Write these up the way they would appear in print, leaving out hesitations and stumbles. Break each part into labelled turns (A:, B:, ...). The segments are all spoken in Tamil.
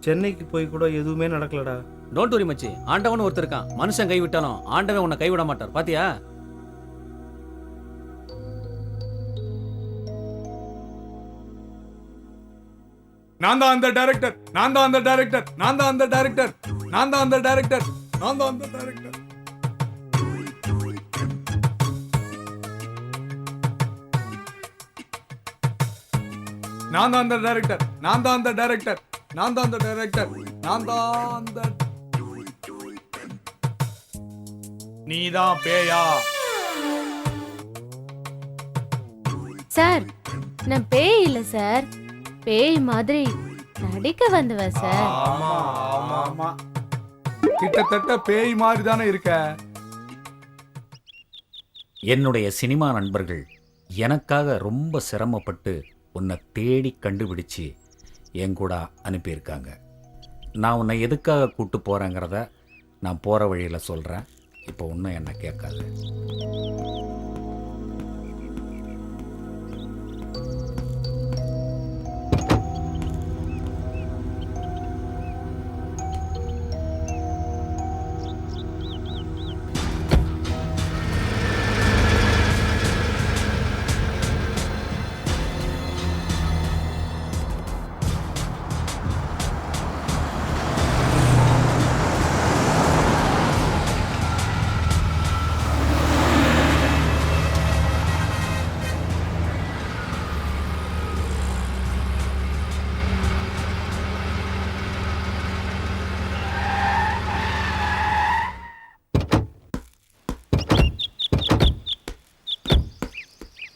A: சென்னைக்கு போய் கூட எதுவுமே நடக்கலடா.
B: டோன்ட் வரி மச்சி, ஆண்டவன் ஒருத்தர் இருக்கான். மனுஷன் கைவிட்டாலும் ஆண்டவன் உன்னை கைவிட மாட்டார். பாத்தியா?
C: நான் தான் அந்த டைரக்டர், நான் தான் அந்த டைரக்டர், நான் தான் அந்த டைரக்டர், நான் தான் அந்த டைரக்டர், நான் தான் அந்த டைரக்டர். நான் தான் அந்த டைரக்டர், நான் தான் அந்த டைரக்டர், நான் தான் அந்த டைரக்டர், நான் தான் அந்த. நீதான் பேயா?
D: சார், நான் பேய் இல்ல சார், பேய் மாதிரி நடிக்க வந்தவ சார்.
C: ஆமா ஆமா ஆமா, கிட்டத்தட்ட பேய் மாதிரி தானே இருக்க.
E: என்னுடைய சினிமா நண்பர்கள் எனக்காக ரொம்ப சிரமப்பட்டு உன்னை தேடி கண்டுபிடிச்சு என் கூட அனுப்பியிருக்காங்க. நான் உன்னை எதுக்காக கூட்டு போகிறேங்கிறத நான் போகிற வழியில் சொல்கிறேன். இப்போ ஒன்றும் என்ன கேட்காது.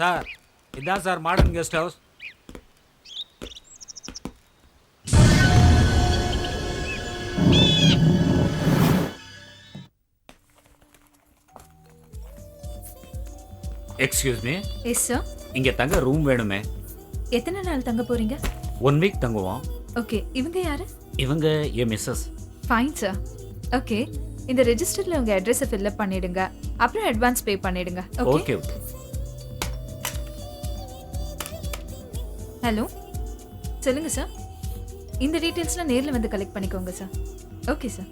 B: சார், இதான் sir modern guest house.
E: Excuse me,
F: yes sir.
E: இங்கே தங்க ரூம் வேணுமே.
F: எத்தனை நாள் தங்க போறீங்க?
E: 1 வீக் தங்குவோம்.
F: ஓகே, இவங்க யாரு?
E: இவங்க என் மிஸ்ஸஸ்.
F: Fine sir. ஓகே, இந்த ரெஜிஸ்டர்ல உங்க அட்ரஸை ஃபில் அப் பண்ணிடுங்க. அப்புறம் அட்வான்ஸ் பே பண்ணிடுங்க. ஓகே.
E: ஓகே.
F: ஹலோ, சொல்லுங்க சார். இந்த டீடைல்ஸ்லாம் நேர்ல வந்து கலெக்ட் பண்ணிக்கோங்க சார். Okay sir.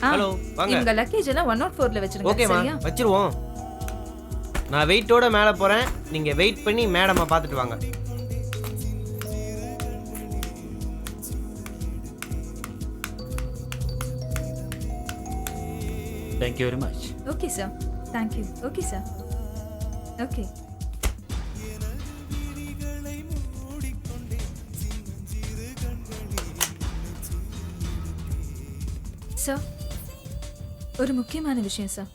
G: ஹலோ, வாங்க.
F: உங்க லக்கேஜ் எல்லாம் 104ல வச்சிருங்க.
G: ஓகேமா,
F: சரியா?
G: வச்சிருவோம். நான் வெயிட்டோட மேல போறேன். நீங்க வெயிட் பண்ணி மேடமை பார்த்துட்டு வாங்க.
E: Thank you very much.
F: Okay sir. Thank you. Okay sir. Okay. Sir, ஒரு முக்கியமான விஷயம் சார்.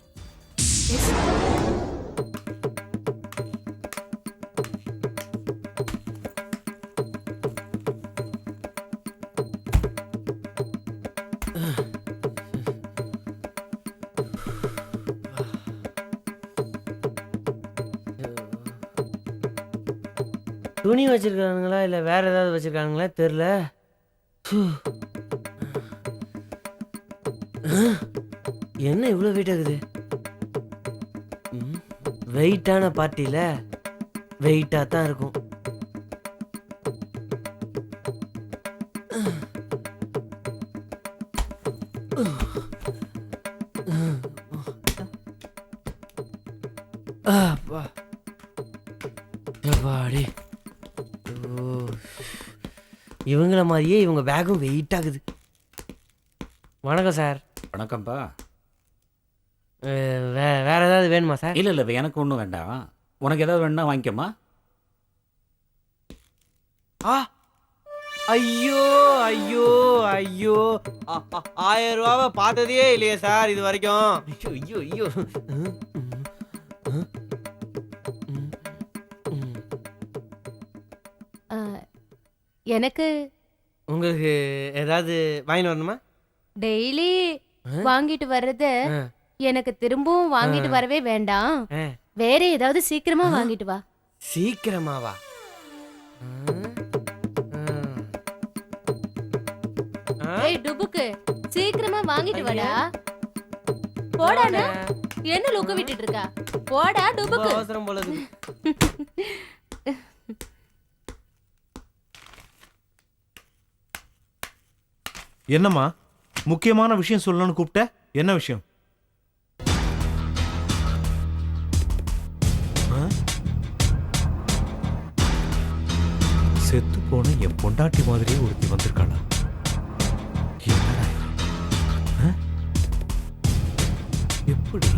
F: எஸ்.
G: துணி வச்சிருக்கானுங்களா இல்லை வேற ஏதாவது வச்சிருக்கானுங்களா தெரியல. என்ன இவ்வளோ வெயிட் ஆகுது? வெயிட்டான பார்ட்டியில் வெயிட்டாக தான் இருக்கும். இவங்கள மாதிரியே இவங்க பேக்கும் வெயிட் ஆகுது. வணக்கம் சார்.
E: வணக்கம்ப்பா.
G: வேற ஏதாவது வேணுமா சார்?
E: இல்லை இல்லை, எனக்கு ஒன்றும் வேண்டாம். உனக்கு ஏதாவது வேணும்னா வாங்கிக்கம்மா.
G: ஐயோ ஐயோ ஐயோ, 1000 ரூபாவை பார்த்ததே இல்லையே சார் இது வரைக்கும். ஐயோ ஐயோ.
D: எனக்கு
G: உங்களுக்கு ஏதாவது வாங்கிட்டு வரணுமா?
D: டெய்லி வாங்கிட்டு வர்றது எனக்கு திரும்பவும் வாங்கிட்டு வரவே வேண்டாம். வேற ஏதாவது சீக்கிரமா வாங்கிட்டு வா.
G: சீக்கிரமாவா?
D: ஏய் டுபுக்கு, சீக்கிரமா வாங்கிட்டு வாடா. போடானா என்ன லுக்க விட்டுட்டு இருக்கா? போடா
G: ரொம்ப
D: டுபுக்கு.
G: அவசரம் போல இருக்கு.
A: என்னம்மா முக்கியமான விஷயம் சொல்லணும்னு கூப்பிட்ட? என்ன விஷயம்? ஆ? செத்து போன என் பொண்டாட்டி மாதிரியே ஒருத்தி வந்திருக்காளா? என்னடா இது? ஆ? எப்படி?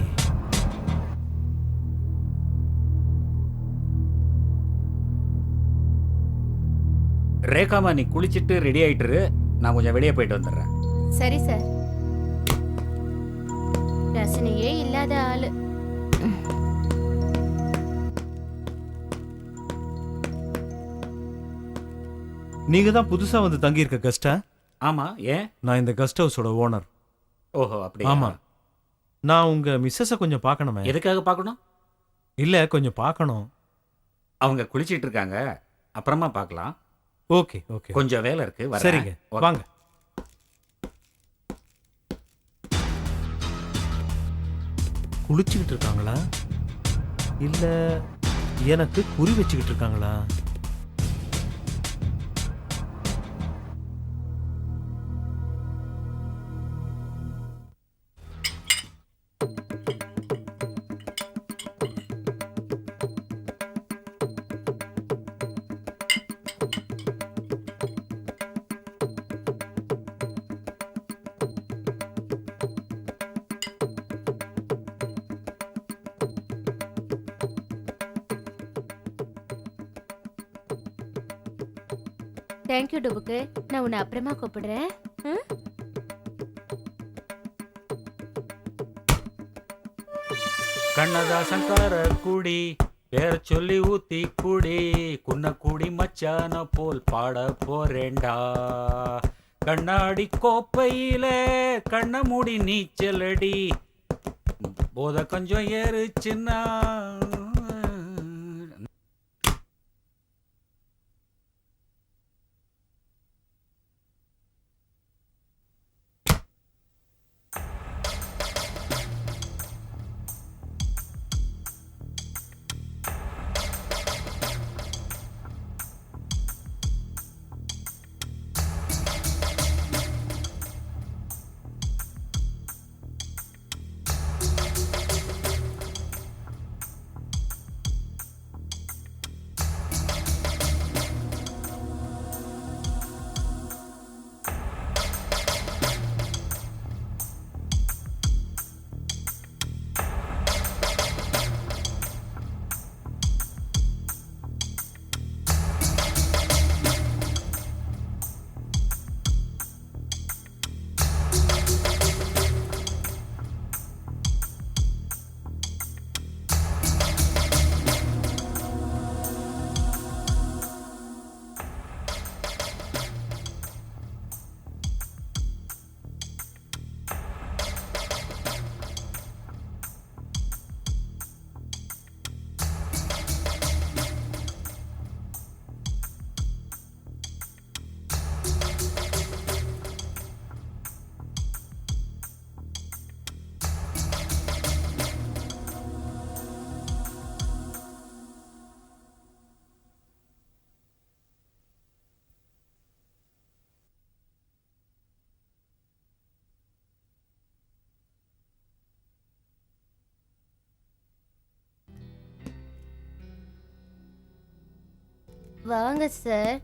E: ரேகாமா நீ குளிச்சிட்டு ரெடி ஆயிட்டுரு, நான் கொஞ்சம் வெளியே போயிட்டு வந்துடுறேன்.
D: சரி சார். ரசனையே இல்லாத ஆளு.
A: நீங்க தான் புதுசா வந்து தங்கி இருக்க கெஸ்டா?
E: ஆமா, ஏன்?
A: நான் இந்த கெஸ்ட் ஹவுஸோட ஓனர்.
E: ஓஹோ, அப்படி.
A: ஆமா. நான் உங்க மிஸ்ஸஸ கொஞ்சம் பார்க்கணுமே.
E: எதுக்காக பார்க்கணும்?
A: இல்ல கொஞ்சம் பார்க்கணும்.
E: அவங்க குளிச்சிட்டு இருக்காங்க, அப்புறமா பார்க்கலாம்.
A: Okay okay.
E: கொஞ்சம் வேலை இருக்கு, வரேன்.
A: சரிங்க,
E: ஓகே.
A: வாங்க. குளிச்சுக்கிட்டு இருக்காங்களா இல்ல எனக்கு குறி வச்சுக்கிட்டு இருக்காங்களா?
D: தேங்க்யூ டுபுக்கு. நான் உன்னை அப்புறமா கூப்பிடுறேன். ம்?
E: கண்ணதாசங்கார குடி பேர சொல்லி ஊத்தி குடி, குன்ன குடி மச்சான போல் பாட போறேண்டா. கண்ணாடி கோப்பையில கண்ண மூடி நீச்சலடி, போத கொஞ்சம் ஏறுச்சுன்னா.
D: வாங்க சார்.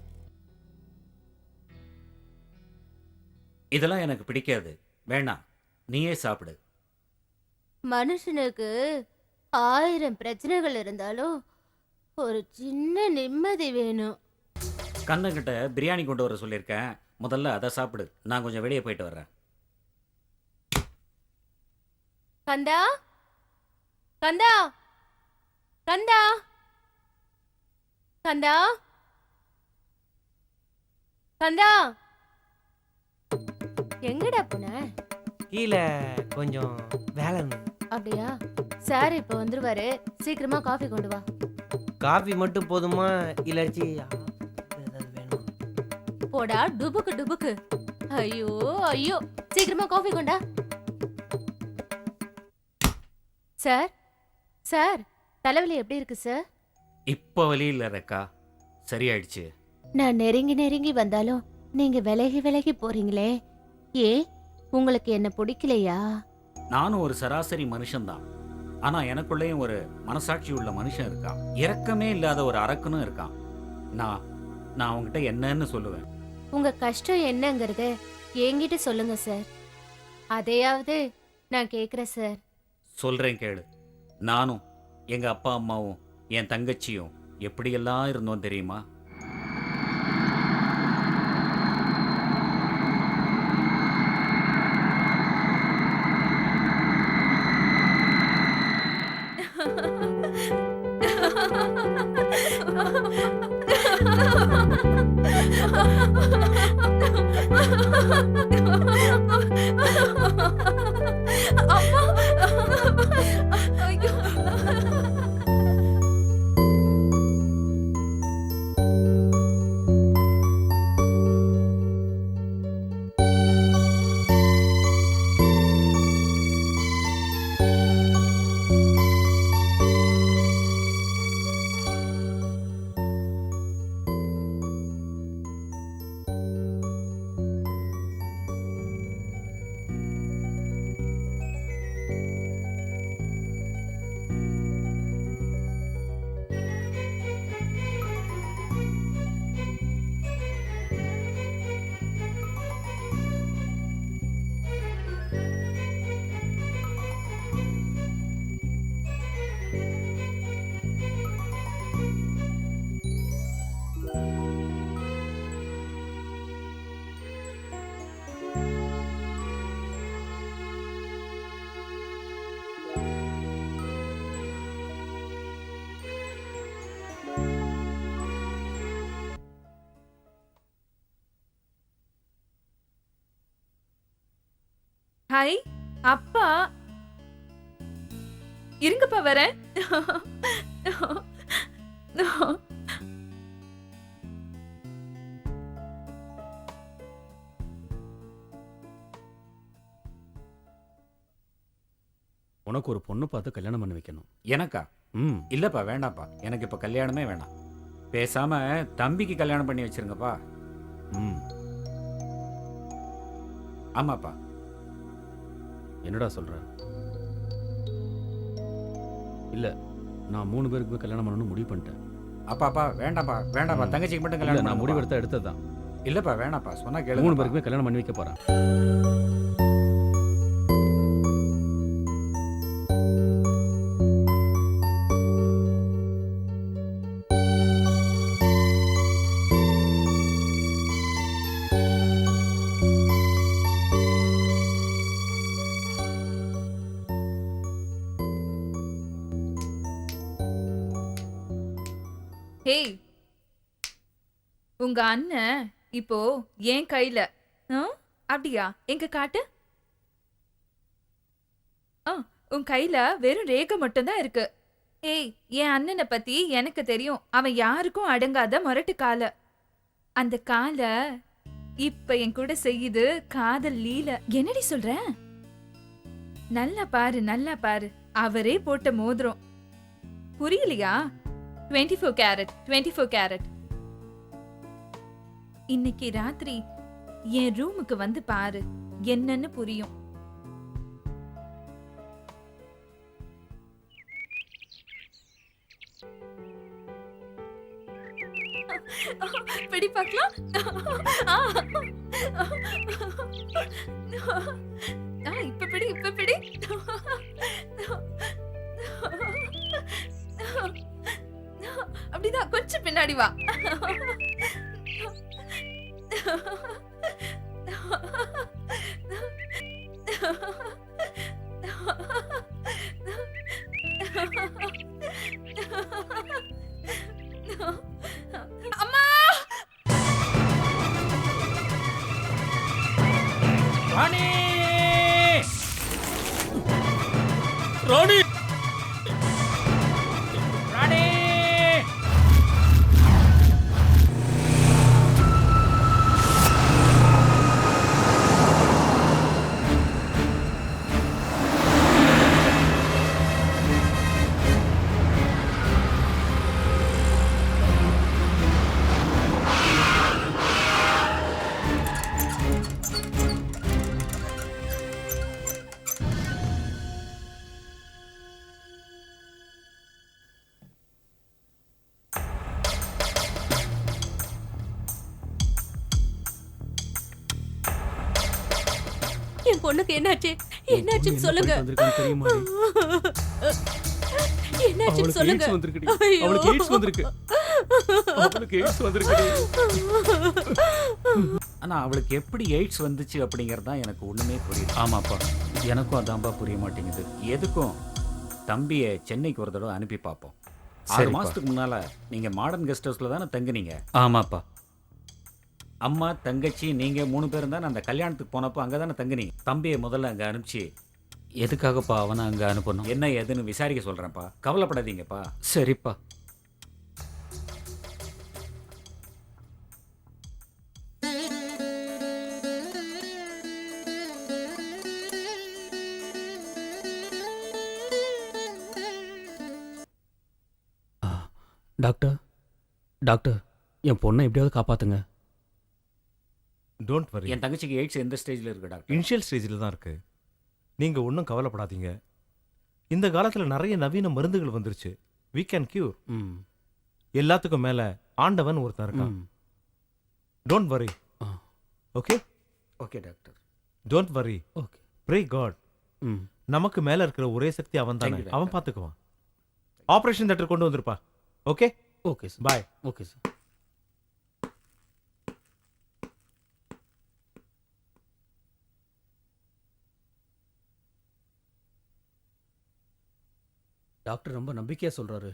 E: இதெல்லாம் எனக்கு பிடிக்காது, வேணாம், நீயே சாப்பிடு.
D: மனுஷனுக்கு 1000 பிரச்சனைகள் இருந்தாலும் ஒரு சின்ன நிம்மதி வேணும்.
E: கண்ணங்கிட்ட பிரியாணி கொண்டு வர சொல்லியிருக்கேன், முதல்ல அதை சாப்பிடு, நான் கொஞ்சம் வெளியே போயிட்டு வர்றேன்.
D: கந்தா, கந்தா, கந்தா, கந்தா, கந்தா, எங்கடா போன?
G: கீழே கொஞ்சம் வேலை இருந்தது.
D: அப்படியா? சார் இப்ப வந்துருவாரு, சீக்கிரமா காஃபி கொண்டு வா.
G: காஃபி மட்டும் போதுமா இல்லாச்சி ஏதாவது வேணுமா?
D: போடா டுபுக்கு டுபுக்கு. ஐயோ ஐயோ, சீக்கிரமா காஃபி கொண்டா. சார் சார் தலைவலி எப்படி இருக்கு சார்?
E: இப்போ வலி இல்லை ரேக்கா, சரியாயிடுச்சு.
D: நான் நெருங்கி நெருங்கி வந்தாலும் நீங்க விலகி விலகி போறீங்களே, ஏன் உங்களுக்கு என்ன பிடிக்கலையா?
E: நானும் ஒரு சராசரி மனுஷன்தான். ஆனா எனக்குள்ளேயும் ஒரு மனசாட்சி உள்ள மனுஷன் இருக்கான். இரக்கமே இல்லாத ஒரு அரக்கனும் இருக்கான். நான் அவங்ககிட்ட என்னன்னு சொல்லுவேன்?
D: உங்க கஷ்டம் என்னங்கறத என்கிட்ட சொல்லுங்க சார், அதையாவது நான் கேக்குறேன் சார்.
E: சொல்றேன் கேளு. நானும் எங்க அப்பா அம்மாவும் என் தங்கச்சியும் எப்படியெல்லாம் இருந்தோம் தெரியுமா?
F: ஹாய் அப்பா, இருங்கப்பா வரேன்.
B: உனக்கு ஒரு பொண்ணு பார்த்து கல்யாணம் பண்ணி வைக்கணும்.
E: எனக்கா?
B: ம்.
E: இல்லப்பா, வேண்டாம்ப்பா. எனக்கு இப்ப கல்யாணமே வேண்டாம். பேசாம தம்பிக்கு கல்யாணம் பண்ணி வச்சிருங்கப்பா.
B: ம்.
E: ஆமாப்பா.
B: என்னடா சொல்ற? இல்ல, நான் 3 பேருக்கு கல்யாணம் பண்ணணும்னு முடிவு பண்ணிட்டேன்.
E: அப்பாப்பா வேண்டாம்ப்பா, வேண்டாம்ப்பா. தங்கச்சிக்கு மட்டும்
B: இல்ல,
E: கல்யாணம்
B: நான்
E: பண்ண
B: முடிவெடுத்தா எடுத்ததுதான்.
E: இல்லப்பா, வேணாம்ப்பா. சொன்னா
B: 3
E: கேளு.
B: பேருக்குமே கல்யாணம் பண்ணி வைக்க போறேன்.
F: ஹேய், உங்க அண்ணன் இப்போ என் கையில. அப்படியா? எங்க காட்டு. உன் கையில வெறும் ரேகை மட்டும்தான் இருக்கு. ஏய், என் அண்ணனை பத்தி எனக்கு தெரியும். அவன் யாருக்கும் அடங்காத முரட்டு கால. அந்த கால இப்ப என் கூட செய்யுது காதல் லீல. என்னடி சொல்ற? நல்லா பாரு, நல்லா பாரு. அவரே போட்ட மோதிரம். புரியலையா? 24 கேரட், 24 கேரட். இன்னைக்கு ராத்திரி என் ரூமுக்கு வந்து பாரு, என்னன்னு புரியும். பிடி பார்க்கலாம். இப்ப பிடி, இப்ப பிடி. அப்படிதான், கொஞ்சம் பின்னாடி வா. அம்மா!
E: ராணி!
B: ராணி!
E: ராணி!
D: பொண்ணுக்கு என்னாச்சு? என்னாச்சுன்னு சொல்லுங்க. என்னாச்சுன்னு சொல்லுங்க. ஐயோ.
E: ஆனா அவளுக்கு எப்படி எய்ட்ஸ் வந்துச்சு அப்படிங்கிறது தான் எனக்கு ஒண்ணுமே புரியுது. ஆமாப்பா, எனக்கும் அதான்பா புரிய மாட்டேங்குது. எதுக்கும் தம்பியை சென்னைக்கு ஒரு தடவை அனுப்பி பார்ப்போம். 6 மாசத்துக்கு முன்னால நீங்க மாடர்ன் கெஸ்ட் ஹவுஸ்ல தானே தங்குனீங்க?
B: ஆமாப்பா.
E: அம்மா, தங்கச்சி, நீங்க 3 பேரும் தானே அந்த கல்யாணத்துக்கு போனப்போ அங்கே தானே தங்குனீங்க. தம்பியை முதல்ல அங்கே அனுப்பிச்சு
B: எதுக்காகப்பா அவனை அங்கே அனுப்பணும்?
E: என்ன ஏதுன்னு விசாரிக்க சொல்கிறேன்ப்பா. கவலைப்படாதீங்கப்பா.
B: சரிப்பா. டாக்டர், டாக்டர், என் பொண்ணை எப்படியாவது காப்பாத்துங்க.
A: Don't worry.
E: என் தங்கச்சிக்கு எய்ட்ஸ் எந்த ஸ்டேஜில் இருக்கு டாக்டர்?
A: இனிஷியல் ஸ்டேஜில் தான் இருக்கு. நீங்க ஒன்றும் கவலைப்படாதீங்க. இந்த காலத்துல நிறைய நவீன மருந்துகள் வந்துருச்சு. we can cure.
B: ம்.
A: எல்லாத்துக்கும் மேல ஆண்டவன் ஒருத்தன் இருக்கான்.
B: ம்.
A: Don't worry.
B: ஆ.
A: Okay,
E: okay doctor.
A: Don't worry.
B: Okay.
A: Pray God.
B: ம்.
A: நமக்கு மேல இருக்கிற ஒரே சக்தி அவன்
E: Thank
A: தானே.
E: you, doctor.
A: அவன் பார்த்துக்குவான். ஆபரேஷன் தியேட்டர் கொண்டு வந்திருப்பா. Okay,
B: okay sir.
A: Bye.
B: Okay sir. Doctor ரொம்ப நம்பிக்கையா சொல்றாரு.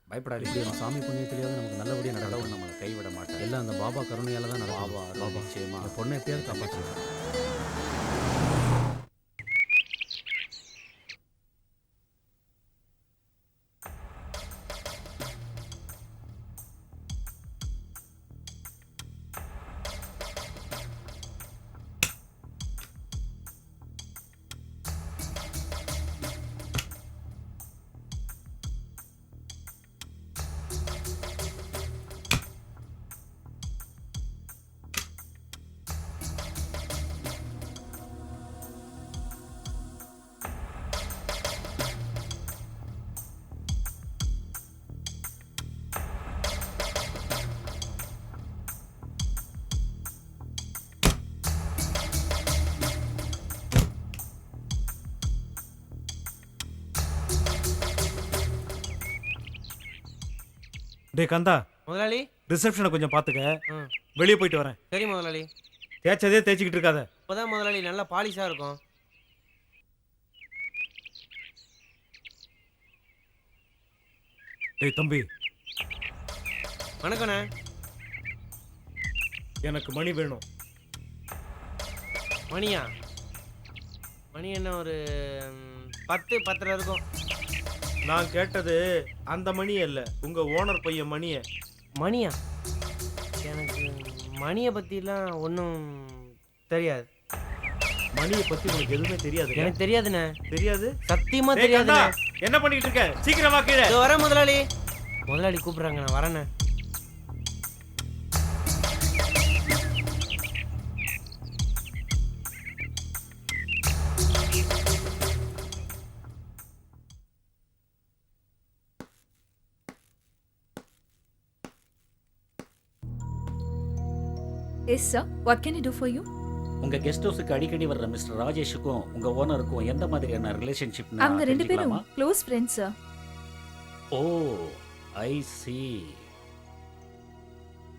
E: பயப்படாதீங்க.
B: இப்படி சாமி புண்ணியத்திலேயாவது நமக்கு நல்லபடியா
E: கடவுள்
B: நடக்கும்.
E: நம்மளை கைவிட மாட்டார்.
B: எல்லாம் அந்த பாபா கருணையால தான் நடக்கும்.
E: பாபா அருள் நிச்சயமா.
B: என் பொண்ணை எப்படியாவது காப்பாற்றுங்க.
A: டே கந்தா,
G: முதலாளி.
A: ரிசப்ஷனை கொஞ்சம் பார்த்துக்க.
G: ம்.
A: வெளியே போயிட்டு வரேன்.
G: சரி முதலாளி.
A: தேய்ச்சதே தேய்ச்சிக்கிட்டு இருக்காத.
G: இப்போதான் முதலாளி நல்லா பாலிஷா இருக்கும்.
A: டேய் தம்பி,
G: வணக்கண்ணே.
A: எனக்கு மணி வேணும்.
G: மணியா? மணி என்ன ஒரு 10 10:30 இருக்கும்.
A: நான் கேட்டது அந்த மணியை இல்ல, உங்க ஓனர் பையன் மணியை.
G: மணியா? எனக்கு மணியை பற்றிலாம் ஒன்றும் தெரியாது.
A: மணியை பத்தி உனக்கு எதுவுமே தெரியாது.
G: எனக்கு தெரியாதுண்ணே.
A: தெரியாது?
G: சத்தியமா
A: டேய் கந்தா,
G: தெரியாதுண்ணே.
A: என்ன பண்ணிட்டு இருக்க? சீக்கிரமா கீழே.
G: இதோ வரேன் முதலாளி. முதலாளி கூப்பிடுறாங்க, நான் வரேண்ணே.
F: Yes, sir. What can I do for you?
E: உங்க கெஸ்ட் ஹவுஸுக்கு அடிக்கடி வர்ற மிஸ்டர் ராஜேஷுக்கும் உங்க ஓனருக்கும் எந்த மாதிரியான ரிலேஷன்ஷிப்?
F: அவங்க 2 பேரும் க்ளோஸ் ஃப்ரெண்ட்ஸ், சார்.
E: ஓ, ஐ சி.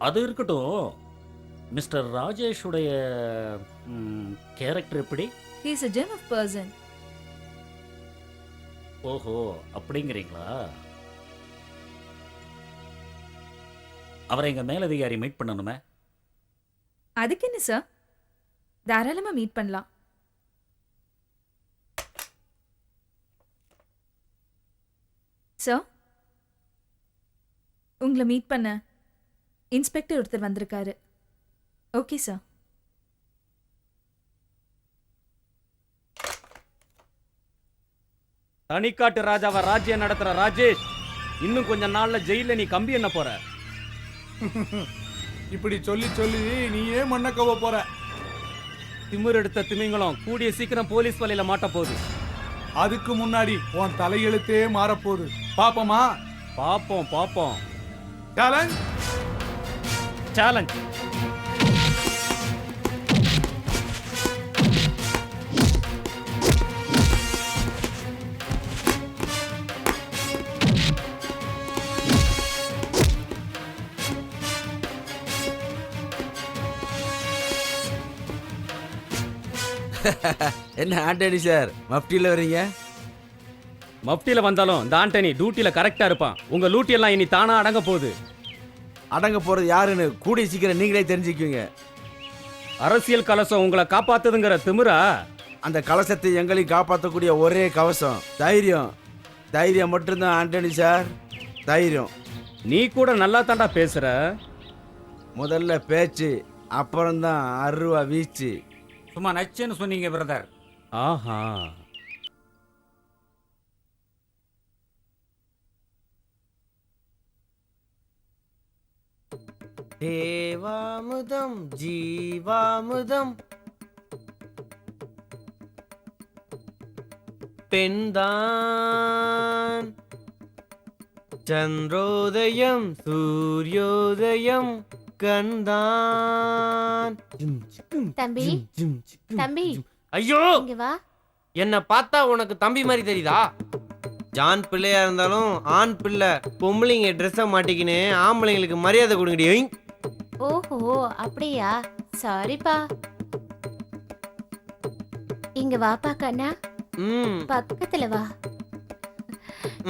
E: அது இருக்கட்டும். மிஸ்டர் ராஜேஷுடைய கேரக்டர் எப்படி?
F: He is a gem of person.
E: ஓஹோ, அப்படிங்கிறீங்களா? அவரை எங்க மேலதிகாரி மீட் பண்ணணுமே.
F: அதுக்கு என்ன சார், தாராளமா மீட் பண்ணலாம். சார், உங்களை மீட் பண்ண இன்ஸ்பெக்டர் ஒருத்தர் வந்திருக்காரு. Okay sir.
B: தனிக்காட்டு ராஜாவை ராஜ்யம் நடத்துற ராஜேஷ், இன்னும் கொஞ்ச நாள்ல ஜெயில நீ கம்பி என்ன போற?
C: இப்படி சொல்லி சொல்லி நீயே மண்ண கவ போற.
B: திமிர் எடுத்த திமிங்கலம் கூடிய சீக்கிரம் போலீஸ் வலையில மாட்ட போகுது.
C: அதுக்கு முன்னாடி உன் தலையெழுத்தே மாறப்போகுது. பாப்போமா?
B: பாப்போம் பாப்போம்.
C: சேலஞ்ச்.
B: சேலஞ்ச்.
H: என்ன ஆண்டனி சார் மப்டியில் வர்றீங்க?
B: மப்டியில வந்தாலும் இந்த ஆண்டனி டியூட்டில கரெக்டா இருப்பான். உங்க லூட்டி எல்லாம் இனி தானா அடங்க போகுது.
H: அடங்க போறது யாருன்னு கூடிய சீக்கிரம் நீங்களே தெரிஞ்சுக்குவீங்க.
B: அரசியல் கலசம் உங்களை காப்பாத்துதுங்கிற திமிரா?
H: அந்த கலசத்தை எங்களையும் காப்பாற்றக்கூடிய ஒரே கவசம் தைரியம். தைரியம் மட்டும்தான் ஆண்டனி சார், தைரியம்.
B: நீ கூட நல்லா தாண்டா பேசுற.
H: முதல்ல பேச்சு, அப்புறம்தான் அருவா வீச்சு.
E: சும்மா நச்சுன்னு சொன்னீங்க பிரதர்.
B: ஆஹா.
G: தேவாமுதம் ஜீவாமுதம் பெண்தான் சந்திரோதயம் சூரியோதயம் கண்தான்.
D: தம்பி தம்பி
G: ஐயோ,
D: இங்க வா.
G: என்ன பார்த்தா உனக்கு தம்பி மாதிரி தெரியுதா? ஜான் பிள்ளையா இருந்தாலும் ஆண் பிள்ளை. பொம்பளைங்க ட்ரெஸ்ஸை மாட்டிக்கின்னு ஆம்பளைங்களுக்கு மரியாதை கொடுங்கடி.
D: ஓஹோ அப்படியா, சாரிப்பா. இங்க வாப்பா கண்ணா, பக்கத்துல வா.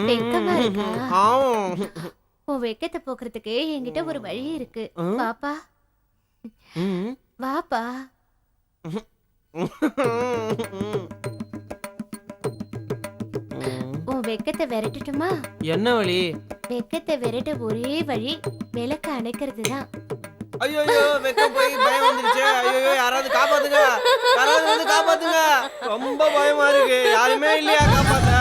D: வெக்கமா இருக்கா? உன் வெக்கத்தை போக்குறதுக்கு என்கிட்ட ஒரு வழி இருக்கு. வாப்பா வாப்பா. உன் வெக்கத்தை விரட்டட்டுமா?
G: என்ன வழி?
D: வெக்கத்தை விரட்ட ஒரே வழி விளக்க அணைக்கிறது தான்.
G: ஐயோ வெக்கம் போய் பயம் வந்துருச்சு. ஐயோ யாராவது காப்பாத்துங்க, யாராவது வந்து காப்பாத்துங்க. ரொம்ப பயமா இருக்கு. யாருமே இல்லையா காப்பாத்த?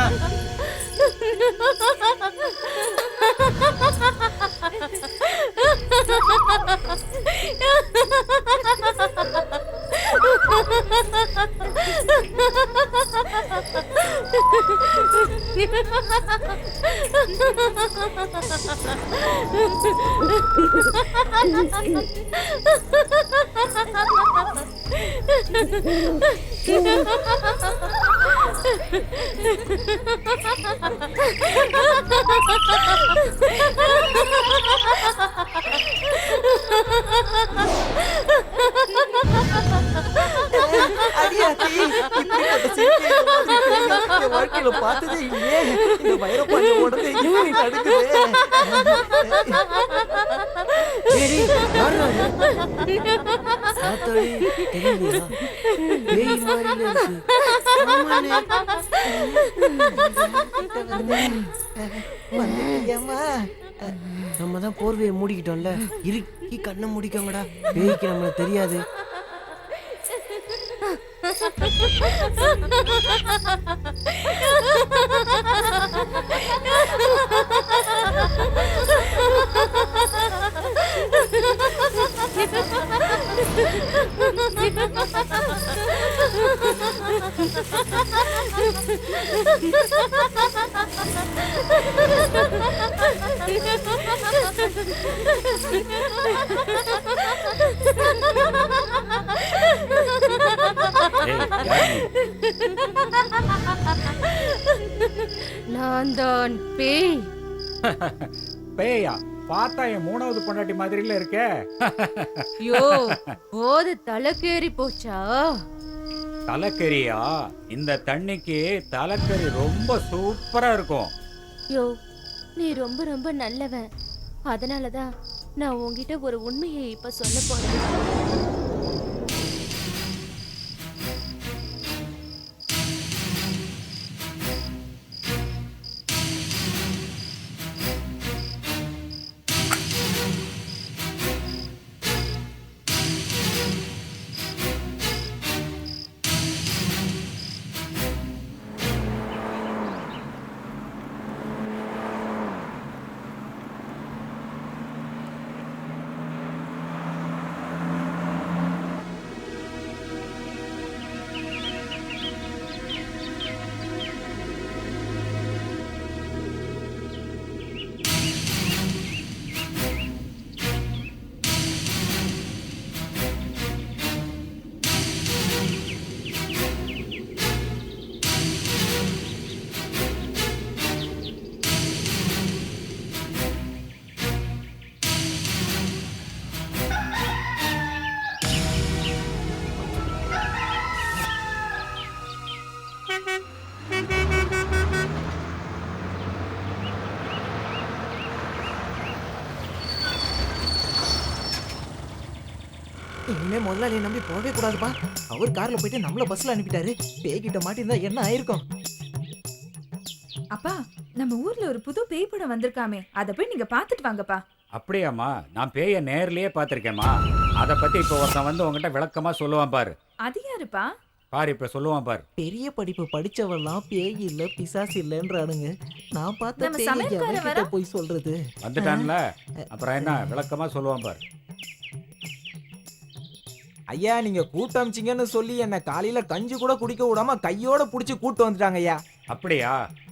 G: வாழ்க்கையில பார்த்ததே இல்லையே. இந்த வைரப்பாண்டி உடனே இப்படி நடக்குது. சரி, நம்ம தான் போர்வையை மூடிக்கிட்டோம்ல, இறுக்கி கண்ணை மூடிக்கோங்கடா. பேய்க்கு நம்மள தெரியாது.
D: நான் தான் பேய்.
E: பேயா? பார்த்தா என் மூணாவது பொண்டாட்டி மாதிரில இருக்க.
D: யோ, போது தலைக்கேறி போச்சா?
E: தலைக்கறியா? இந்த தண்ணிக்கு தலைக்கறி ரொம்ப சூப்பரா இருக்கும்.
D: யோ, நீ ரொம்ப ரொம்ப நல்லவன். அதனாலதான் நான் உன்கிட்ட ஒரு உண்மையை இப்ப சொல்ல போறேன்.
I: இனிமே முதலாளியை நம்பி போகவே கூடாதுப்பா. அவர் கார்ல போயிட்டு நம்மள பஸ்ல அனுப்பிட்டாரு. பேய்கிட்ட மாட்டிருந்தா என்ன ஆயிருக்கும்?
F: அப்பா, நம்ம ஊர்ல ஒரு புது பேய் படம் வந்திருக்காமே, அத போய் நீங்க பாத்துட்டு வாங்கப்பா.
E: அப்படியாம்மா? நான் பேயை நேர்லயே பார்த்துருக்கேம்மா. அதை பத்தி இப்போ ஒருத்தன் வந்து உங்ககிட்ட விளக்கமா சொல்லுவான் பாரு.
F: அது யாருப்பா?
E: பாரு இப்ப சொல்லுவான் பாரு.
I: பெரிய படிப்பு படிச்சவெல்லாம் பேய் இல்ல பிசாசு இல்லன்றானுங்க. நான் பார்த்த
F: நம்ம
I: பேய்
F: சமையல்காரன்
I: எவன்கிட்ட
F: வரா?
I: போய் சொல்றது?
E: வந்துட்டான்ல, அப்புறம் என்ன விளக்கமா சொல்லுவான் பாரு.
I: ஐயா, நீங்க கூட்டம் அமிச்சிங்கன்னு சொல்லி என்ன காலையில கஞ்சி கூட குடிக்க விடாம கையோட புடிச்சு கூட்டு வந்துட்டாங்க ஐயா.
E: அப்படியா?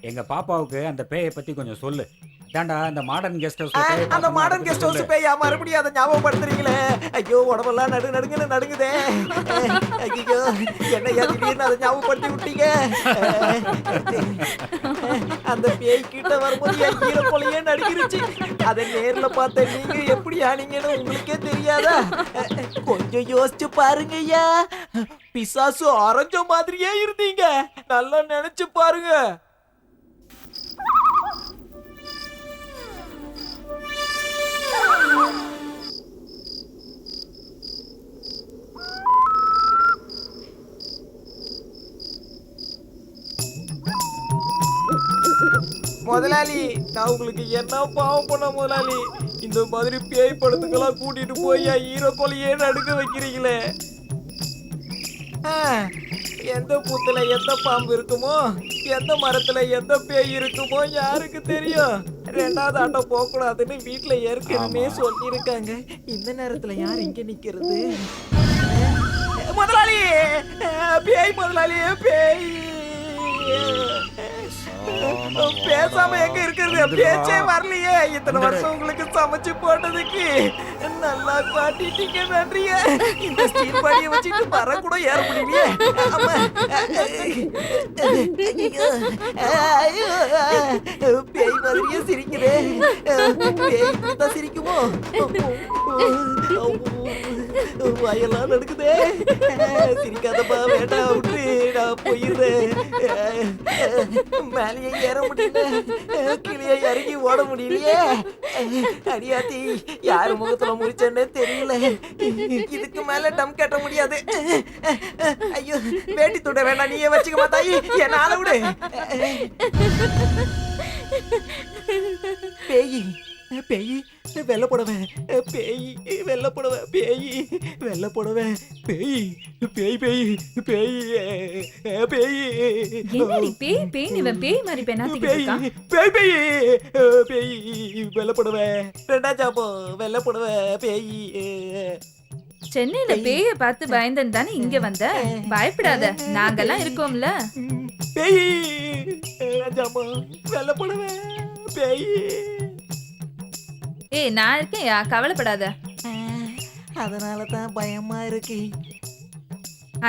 E: எங்க பாப்பாவுக்கு அந்த பேயை பத்தி கொஞ்சம் சொல்லு. அதான்டா அந்த மாடர்ன் கெஸ்ட்
I: அந்த மாடர்ன் கெஸ்ட் ஹவுஸ் பேயா மறுபடியும் அதை ஞாபகப்படுத்துறீங்களே. ஐயோ, உடம்பெல்லாம் நடுங்குன்னு நடுங்குதே. ஐயோ, என்னையா திடீர்னு அதை ஞாபகப்படுத்தி விட்டீங்க. அந்த பேய் கிட்ட வரும்போது என் ஈர போலயே நடுங்கிருச்சு. அதை நேர்ல பார்த்த நீங்க எப்படி ஆனீங்கன்னு உங்களுக்கே தெரியாதா? கொஞ்சம் யோசிச்சு பாருங்க ஐயா. பிசாசு அரைஞ்ச மாதிரியே இருந்தீங்க. நல்லா நினைச்சு பாருங்க. முதலாளி, நான் உங்களுக்கு என்ன பாவம் பண்ண முதலாளி? இந்த மாதிரி பேய் படத்துக்கெல்லாம் கூட்டிட்டு போய் ஈரோ கொலையே நடுக்க வைக்கிறீங்களே. எந்த பூத்துல எந்த பாம்பு இருக்குமோ, எந்த மரத்துல எந்த பேய் இருக்குமோ யாருக்கு தெரியும்? ரெண்டாவது ஆட்டம் போக கூடாதுன்னு வீட்டுல ஏற்கனவே சொல்லியிருக்காங்க. இந்த நேரத்துல யார் இங்க நிக்கிறது? முதலாளி, பேய் முதலாளி, பேய். பேசாம எங்க இருக்கிறது? பேச்சே வரலையே. இத்தனை வருஷம் உங்களுக்கு சமைச்சு போட்டதுக்கு நல்லா காட்டிட்டீங்க. நன்றிய. இந்த ஸ்டீல் பாடியை வச்சுட்டு வர கூட ஏற முடியலையே. பேய் மாதிரியே சிரிக்கிறேன். பேய் தான் சிரிக்குமோ? வயெல்லாம் நடக்குதே. சிரிக்காதப்பா, வேண்டாம் விட்டு நான் போயிடுறேன். மேலேயே ஏற முடியல, கீழே இறங்கி ஓட முடியலையே. அடியாத்தி, யாரு முகத்துல முடிச்சேன்னே தெரியல. இதுக்கு மேல டம் கட்ட முடியாது. ஐயோ, வேட்டி துட வேண்டாம், நீயே வச்சுக்க மாத்தாயி, என்ன ஆள விடு. பேய் பேய் வெள்ள புடவை, பேய் வெள்ள புடவை, பேய் வெள்ள புடவை, பேய் பேய் பேய் பேய் பேய்.
F: என்னடி பேய் பேய் இவன் பேய் மாதிரி பெண்ணாத்திட்டு
I: பேய்
F: இருக்கான்.
I: பேய் பேய் பேய் வெள்ள புடவை, ரெண்டா சாப்போ வெள்ள புடவை, பேய்.
F: சென்னையில பேய பார்த்து பயந்தன் தானே இங்க வந்த. பயப்படாத, நாங்கெல்லாம் இருக்கோம்ல.
I: பேய் ராஜாமா, வெள்ள புடவை, பேய்.
F: ஏய், நான் இருக்கேன்யா, கவலைப்படாத.
I: அதனால தான் பயமா இருக்கு.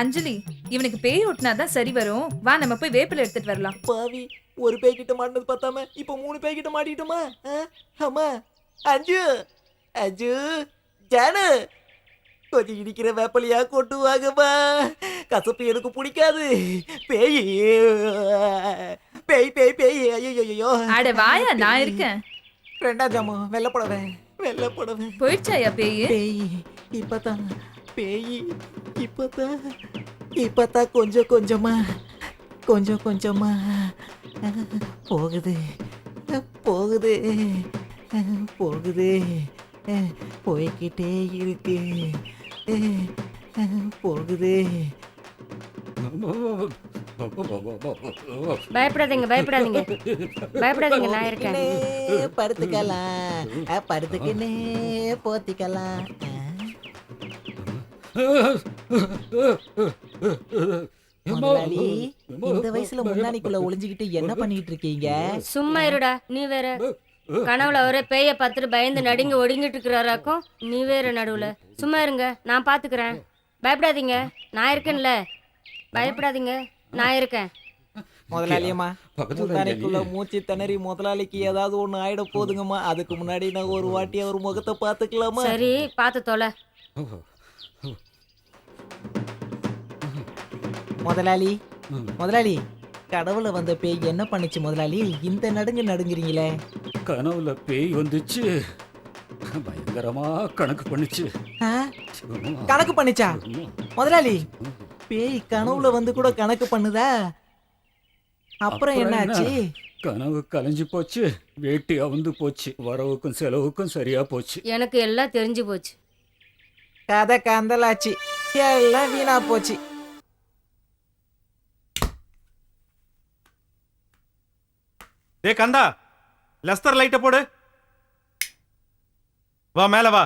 F: அஞ்சலி, இவனுக்கு பேய் ஓட்டினாதான் சரி வரும். வா, நம்ம போய் வேப்பில எடுத்துட்டு வரலாம்.
I: பாவி, ஒரு பேய் கிட்ட மாட்டினது பார்த்தாம இப்போ 3 பேய் கிட்ட மாட்டிட்டோமா? அம்மா, அஞ்சு அஞ்சு ஜானு, கொஞ்சம் இடிக்கிற வேப்பலையா கொண்டு வாங்கம்மா. கசப்பு எனக்கு பிடிக்காது. பேய் பேய் பேய் பேய். ஐயோ,
F: அட வாயா, நான் இருக்கேன்.
I: ரெண்டா ஜாமோ, வெள்ள புடவை, வெள்ள புடவை.
F: போயிடுச்சாயா பேய்?
I: பேய் இப்பதான், பேய் இப்பதான் கொஞ்சம் கொஞ்சமா போகுது போகுது போகுது, போய்கிட்டே இருக்கு, போகுது.
D: பயப்படாதீங்க பயப்படாதீங்க பயப்படாதீங்க, நான் இருக்கேன்.
I: படுத்துக்கலாம், படுத்துக்கினே போத்திக்கலாம். முதலாளி, இந்த வயசுல முன்னாடிக்குள்ள ஒளிஞ்சுக்கிட்டு என்ன பண்ணிட்டு இருக்கீங்க?
D: சும்மா இருடா, நீ வேற. கனவுல அவரே பேய பார்த்துட்டு பயந்து நடுங்கி ஒடுங்கிட்டு இருக்கிறாராக்கும், நீ வேற நடுவுல. சும்மா இருங்க, நான் பாத்துக்கிறேன். பயப்படாதீங்க, நான் இருக்கேன்ல. பயப்படாதீங்க, நான் இருக்கேன்.
I: முதலாளியம்மா, முந்தானைக்குள்ள மூச்சு திணறி முதலாளிக்கு ஏதாவது ஒண்ணு ஆயிட போதுங்கம்மா. அதுக்கு முன்னாடி நான் ஒரு வாட்டி அவர் முகத்தை பாத்துக்கலாமா?
D: சரி, பாத்து தொலை.
I: முதலாளி, முதலாளி, கடவுள வந்த பேய் என்ன பண்ணுச்சு முதலாளி? இந்த நடுங்குறீங்களே.
E: கனவுல பேய் வந்துச்சு. பயங்கரமா கணக்கு பண்ணுச்சு.
I: ஆ? கணக்கு பண்ணிச்சா முதலாளி? பேய் கனவுல வந்து கூட கணக்கு பண்ணுதா? அப்புறம் என்னாச்சு?
E: கனவு கலைஞ்சு போச்சு, வேட்டி அவுந்து போச்சு, வரவுக்கும் செலவுக்கும் சரியா போச்சு.
D: எனக்கு எல்லாம் தெரிஞ்சு போச்சு.
I: கதை கந்தலாச்சு, எல்லாம் வீணா போச்சு.
A: டே கந்தா, லெஸ்டர் லைட்டை போடு. வா மேல வா.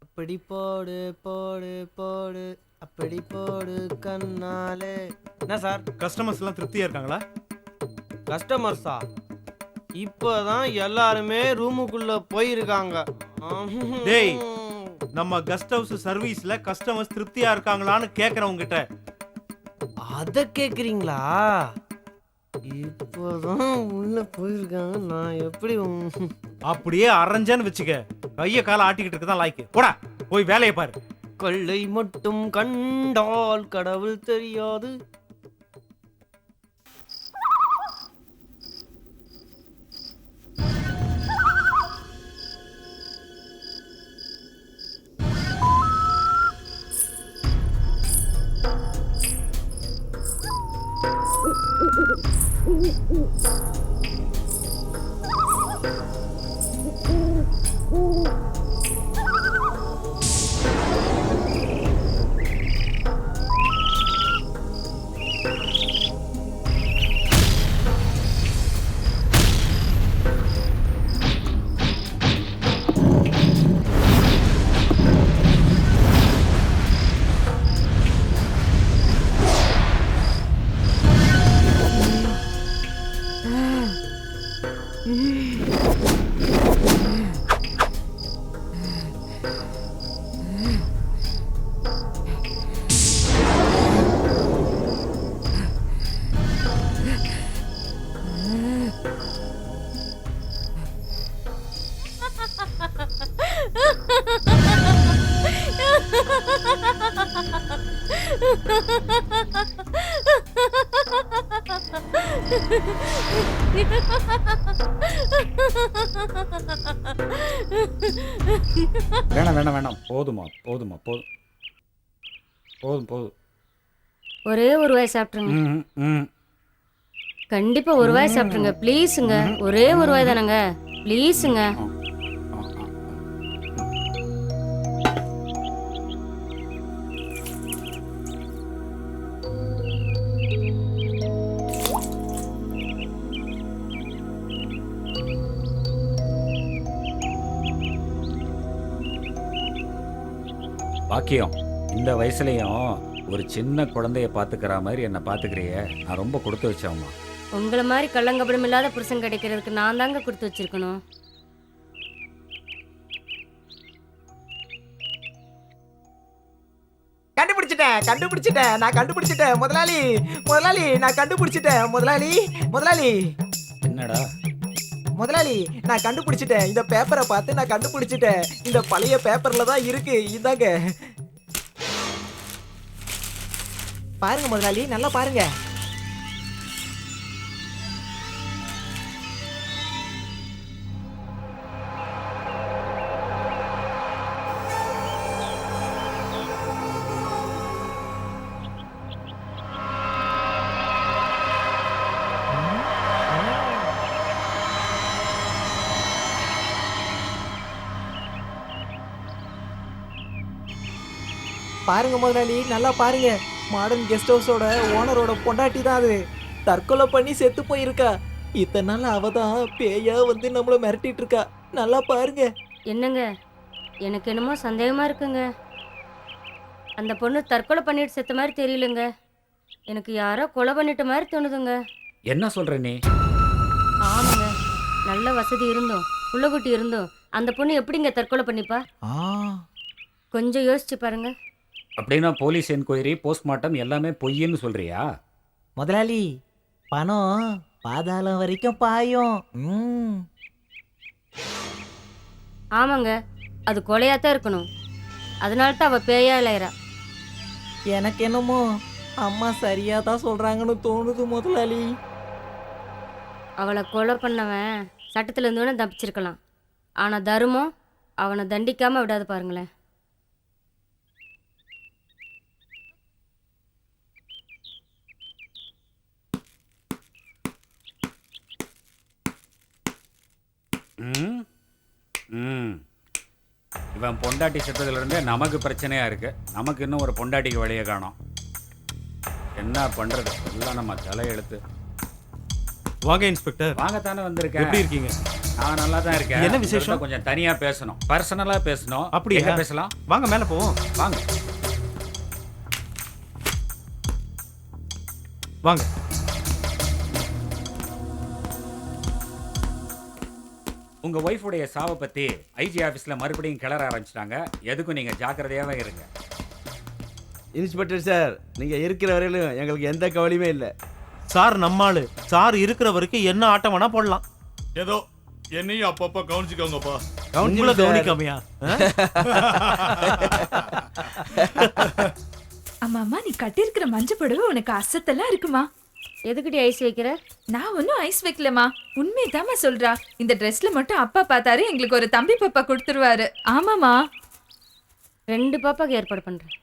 G: அப்படி போடு போடு போடு, அப்படி போடு கண்ணாலே. என்ன சார்?
A: கஸ்டமர்ஸ் எல்லாம் திருப்தியா இருக்காங்களா?
G: கஸ்டமர்ஸா? இப்பதான் எல்லாருமே ரூமுக்குள்ள போயிருக்காங்க.
A: டேய், நம்ம கெஸ்ட் ஹவுஸ் சர்வீஸ்ல கஸ்டமர்ஸ் திருப்தியா இருக்காங்களான்னு கேக்குறேன் உங்ககிட்ட.
G: அத கேக்குறீங்களா? இப்பதான் உள்ள போயிருக்காங்க. நான் எப்படி
A: அப்படியே அரைஞ்சேன்னு வச்சுக்க, கைய கால ஆட்டிக்கிட்டு இருக்கதான் லாய்க்கு. போடா போய் வேலையை பாரு.
G: கொள்ளை மட்டும் கண்டால் கடவுள் தெரியாது.
E: வேணாம் வேணாம் வேணாம், போதுமா போதுமா, போதும் போதும் போதும்.
D: ஒரே ஒரு வாய் சாப்பிட்ருங்க.
E: ம், ம்.
D: கண்டிப்பா ஒரு வாய் சாப்பிட்ருங்க ப்ளீஸுங்க. ஒரே ஒரு வாய் தானங்க, ப்ளீஸுங்க.
E: பாக்கியம், இந்த வயசுலயும் ஒரு சின்ன குழந்தைய பாத்துக்கிற மாதிரி என்ன பாத்துக்கிறிய, நான் ரொம்ப கொடுத்து வச்சவமா.
D: உங்களை மாதிரி கள்ளங்கபடம் இல்லாத புருஷன் கிடைக்கிறதுக்கு நான் தாங்க கொடுத்து வச்சிருக்கணும்.
I: கண்டுபிடிச்சிட்டேன் நான் கண்டுபிடிச்சிட்டேன் முதலாளி. முதலாளி நான் கண்டுபிடிச்சிட்டேன் முதலாளி. முதலாளி
E: என்னடா?
I: முதலாளி நான் கண்டுபிடிச்சிட்டேன். இந்த பேப்பரை பார்த்து நான் கண்டுபிடிச்சிட்டேன். இந்த பழைய பேப்பர்ல தான் இருக்கு. இதாங்க பாருங்க முதலாளி, நல்லா பாருங்க. பாருங்க முதலாளி, நல்லா பாருங்க. மாடர்ன் கெஸ்ட் ஹவுஸோட ஓனரோட பொண்டாட்டி தான் அது. தற்கொலை பண்ணி செத்து போயிருக்கா. இத்தனை நாள் அவ தான் பேயா வந்து நம்மள மிரட்டிட்டு இருக்கா. நல்லா பாருங்க.
D: என்னங்க, எனக்கு என்னமோ சந்தேகமா இருக்குங்க. அந்த பொண்ணு தற்கொலை பண்ணிட்டு செத்த மாதிரி தெரியலங்க. எனக்கு யாரோ கொலை பண்ணிட்ட மாதிரி தோணுதுங்க.
E: என்ன சொல்ற நீ?
D: ஆமாங்க, நல்ல வசதி இருந்தோம், புள்ளக்குட்டி இருந்தோம், அந்த பொண்ணு எப்படிங்க தற்கொலை பண்ணிப்பா? கொஞ்சம் யோசிச்சு பாருங்க.
E: அப்படின்னா போலீஸ் என்கொயரி, போஸ்ட்மார்ட்டம் எல்லாமே பொய்ன்னு சொல்றியா?
I: முதலாளி பணம் பாதாளம் வரைக்கும் பாயும்.
D: ஆமாங்க, அது கொலையாத்தான் இருக்கணும். அதனால தான் அவ பேயா இளையறா.
I: எனக்கு என்னமோ அம்மா சரியா தான் சொல்றாங்கன்னு தோணுது முதலாளி.
D: அவளை கொலை பண்ணவன் சட்டத்துல இருந்து வேணா தப்பிச்சிருக்கலாம். ஆனா தருமம் அவனை தண்டிக்காம விடாது பாருங்களேன்.
E: ம் ம் இவன் பொண்டாட்டி செத்ததுலேருந்தே நமக்கு பிரச்சனையாக இருக்கு. நமக்கு இன்னும் ஒரு பொண்டாட்டிக்கு வழியை காணோம். என்ன பண்ணுறது? எல்லாம் நம்ம தலையெழுத்து.
A: வாங்க இன்ஸ்பெக்டர்.
E: வாங்கத்தானே வந்திருக்கேன்.
A: எப்படி இருக்கீங்க?
E: நான் நல்லா தான் இருக்கேன்.
A: என்ன விசேஷம்?
E: உங்கள்ட்ட கொஞ்சம் தனியாக பேசணும், பர்சனலாக பேசணும்.
A: அப்படியா?
E: எங்க பேசலாம்?
A: வாங்க மேலே போவோம்.
E: வாங்க
A: வாங்க.
E: உங்கள் ஒய்ஃபுடைய சாவை பற்றி ஐஜி ஆஃபீஸில் மறுபடியும் கிளற ஆரம்பிச்சிட்டாங்க. எதுக்கும் நீங்கள் ஜாக்கிரதையாகவே இருங்க.
H: இன்ஸ்பெக்டர் சார், நீங்கள் இருக்கிற வரையிலும் எங்களுக்கு எந்த கவலையுமே இல்லை.
A: சார் நம்மாளு. சார் இருக்கிற வரைக்கும் என்ன ஆட்டம் வேணா போடலாம்.
C: ஏதோ என்னையும் அப்பப்ப கவனிச்சுக்கோங்கப்பா.
A: உங்களை கவனிக்காமையா?
F: அம்மா நீ கட்டியிருக்கிற மஞ்சள் புடவை உனக்கு அசத்தெல்லாம் இருக்குமா?
D: எதுக்கிட்ட ஐஸ் வைக்கிற?
F: நான் ஒன்னும் ஐஸ் வைக்கலமா, உண்மைதாம்மா சொல்றா. இந்த ட்ரெஸ்ல மட்டும் அப்பா பார்த்தாரு எங்களுக்கு ஒரு தம்பி பாப்பா கொடுத்துருவாரு. ஆமாமா.
D: 2 பாப்பாக்கு ஏற்பாடு பண்றேன்.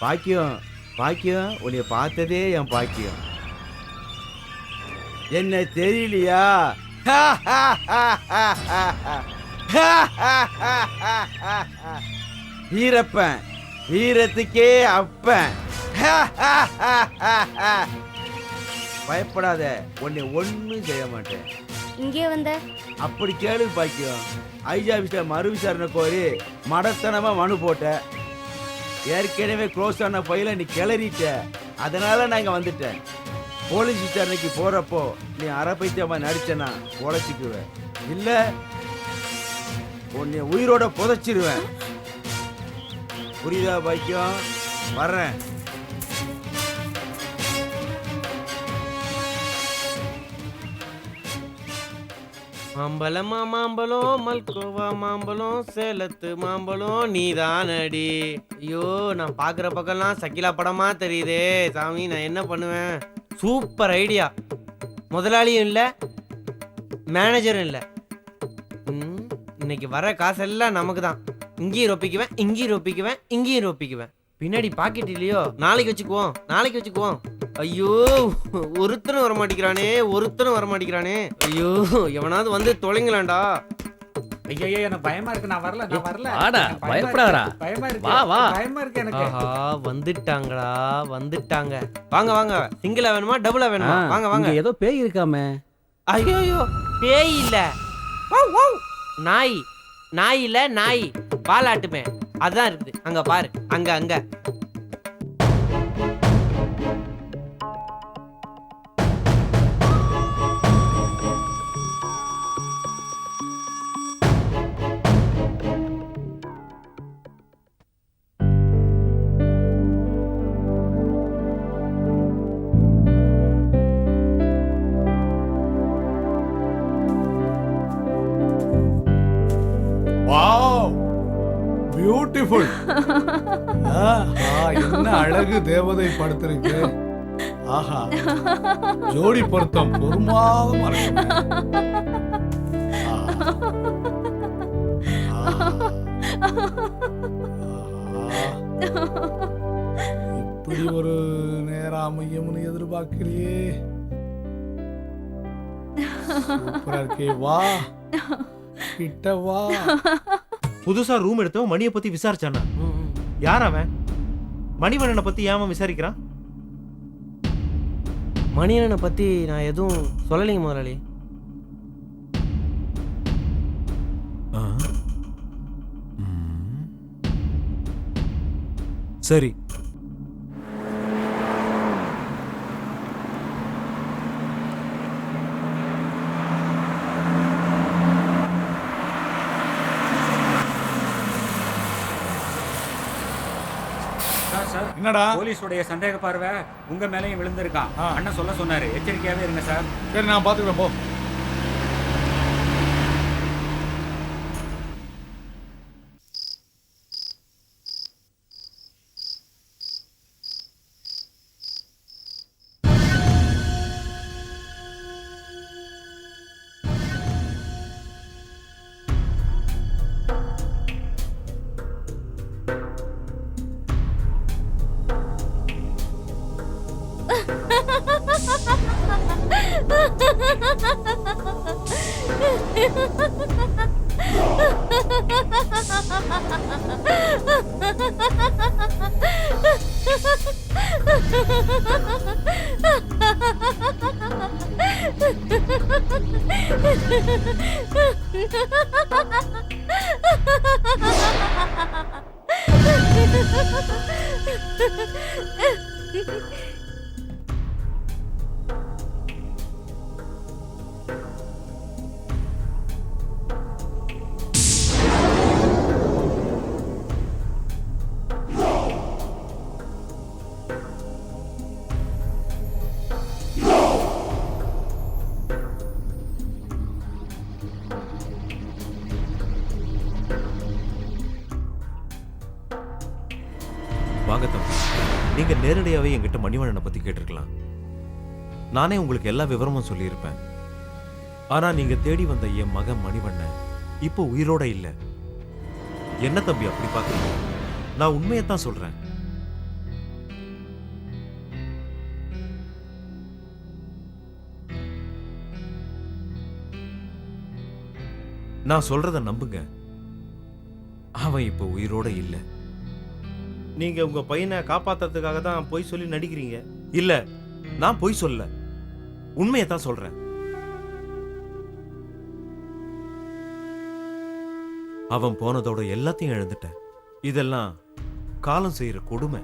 H: பாக்கியம் பாக்கியம், உன்னை பார்த்ததே என் பாக்கியம். என்ன தெரியலையா? வீரப்பன், வீரத்துக்கே அப்பன். பயப்படாத, உன்னை ஒன்னும் செய்ய மாட்டேன்.
D: இங்கே வந்த
H: அப்படி கேளு பாக்கியம். ஐஜி ஆஃபீஸ்ல மறு விசாரணை கோரி மடத்தனமா மனு போட்ட. ஏற்கனவே க்ளோஸ் ஆன பையில நீ கிளறிட்ட. அதனால நாங்க வந்துட்டேன். போலீஸ் விசாரணைக்கு போறப்போ நீ அரைப்பைத்தியமா நடிச்சனா உழைச்சிக்குவேன், இல்ல உன்னை உயிரோட புதைச்சிருவேன். புரியுதா பாக்கியம்? வர்றேன்.
G: மாம்பழமா மாம்பழம், மல்கோவா மாம்பழம், சேலத்து மாம்பழம் நீதானடி. ஐயோ, நான் பாக்குற பக்கம்லாம் சக்கிலா படமா தெரியுதே சாமி. நான் என்ன பண்ணுவேன்? Super idea. முதலாளியும் இல்ல, மேனேஜரும் இல்ல. இன்னைக்கு வர காசெல்லாம் நமக்கு தான். இங்கேயும் ரொப்பிக்குவேன், இங்கேயும் ரொப்பிக்குவேன், இங்கேயும் ரொப்பிக்குவேன். பின்னாடி பாக்கெட் இல்லையோ, நாளைக்கு வச்சுக்குவோம், நாளைக்கு வச்சுக்குவோம். ஐயோ, ஒருத்தனும் வரமாட்டேங்கிறானே, ஒருத்தனும் வரமாட்டேங்கிறானே. ஐயோ, எவனாவது வந்து தொலைங்களாண்டா.
E: ஐயோ எனக்கு பயமா இருக்கு. நான் வரல, நான் வரல.
B: வாடா, பயப்படாதடா.
E: பயமா இருக்கு.
B: வா, வா.
E: பயமா இருக்கு எனக்கு.
G: ஆஹா, வந்துட்டாங்களா, வந்துட்டாங்க. வாங்க வாங்க. சிங்கிளா வேணுமா, டபுளா வேணுமா? வாங்க வாங்க.
B: ஏதோ பேய் இருக்காமே.
G: ஐயோ, பேய் இல்ல, வவ் வவ். நாய். நாய் இல்ல, நாய். பாலாட்டுமே, அதான் இருக்குது. அங்க பாரு, அங்க அங்க.
C: Wow, beautiful. என்ன அழகு தேவதை படுத்திருக்கு. ஆஹா, ஜோடி பொருத்தம் பொறுமாதமா இருக்கு. இப்படி ஒரு நேரம் அமையும்னு எதிர்பார்க்கலையே. சூப்பரா இருக்கே. வா, கிட்ட வா.
A: புதுசா ரூம் எடுத்தவன் மணியை பத்தி விசாரிச்சானா? யார் அவன்? மணிவண்ணனை பத்தி ஏன் விசாரிக்கிறான்?
G: மணியனை பத்தி நான் எதுவும் சொல்லலைங்க முதலாளி.
A: சரி,
E: சார்,
C: என்னடா?
E: போலீஸுடைய சந்தேக பார்வை உங்க மேலேயும் விழுந்திருக்கான். அண்ணன் சொல்ல சொன்னாரு, எச்சரிக்கையாவே இருங்க சார்.
C: சரி, நான் பாத்துக்கிறேன், போ.
A: வாங்க தம்பி, நீங்க நேரடியாவே என்கிட்ட மணிவண்ணனை பத்தி கேட்டிருக்கலாம். நானே உங்களுக்கு எல்லா விவரமும் சொல்லியிருப்பேன். ஆனா நீங்க தேடி வந்த என் மகன் மணிவண்ணன் இப்போ உயிரோட இல்ல. என்ன தம்பி அப்படி பாக்குறீங்க? நான் உண்மையைத்தான் சொல்றேன். நான் சொல்றத நம்புங்க. அவன் இப்போ உயிரோட இல்ல. நீங்க உங்க பையனை காப்பாத்துறதுக்காக தான் பொய் சொல்லி நடிக்கிறீங்க. இல்ல, நான் பொய் சொல்ல, உண்மையை தான் சொல்றேன். அவன் போனதோட எல்லாத்தையும் இழந்துட்டேன். இதெல்லாம் காலம் செய்யற கொடுமை.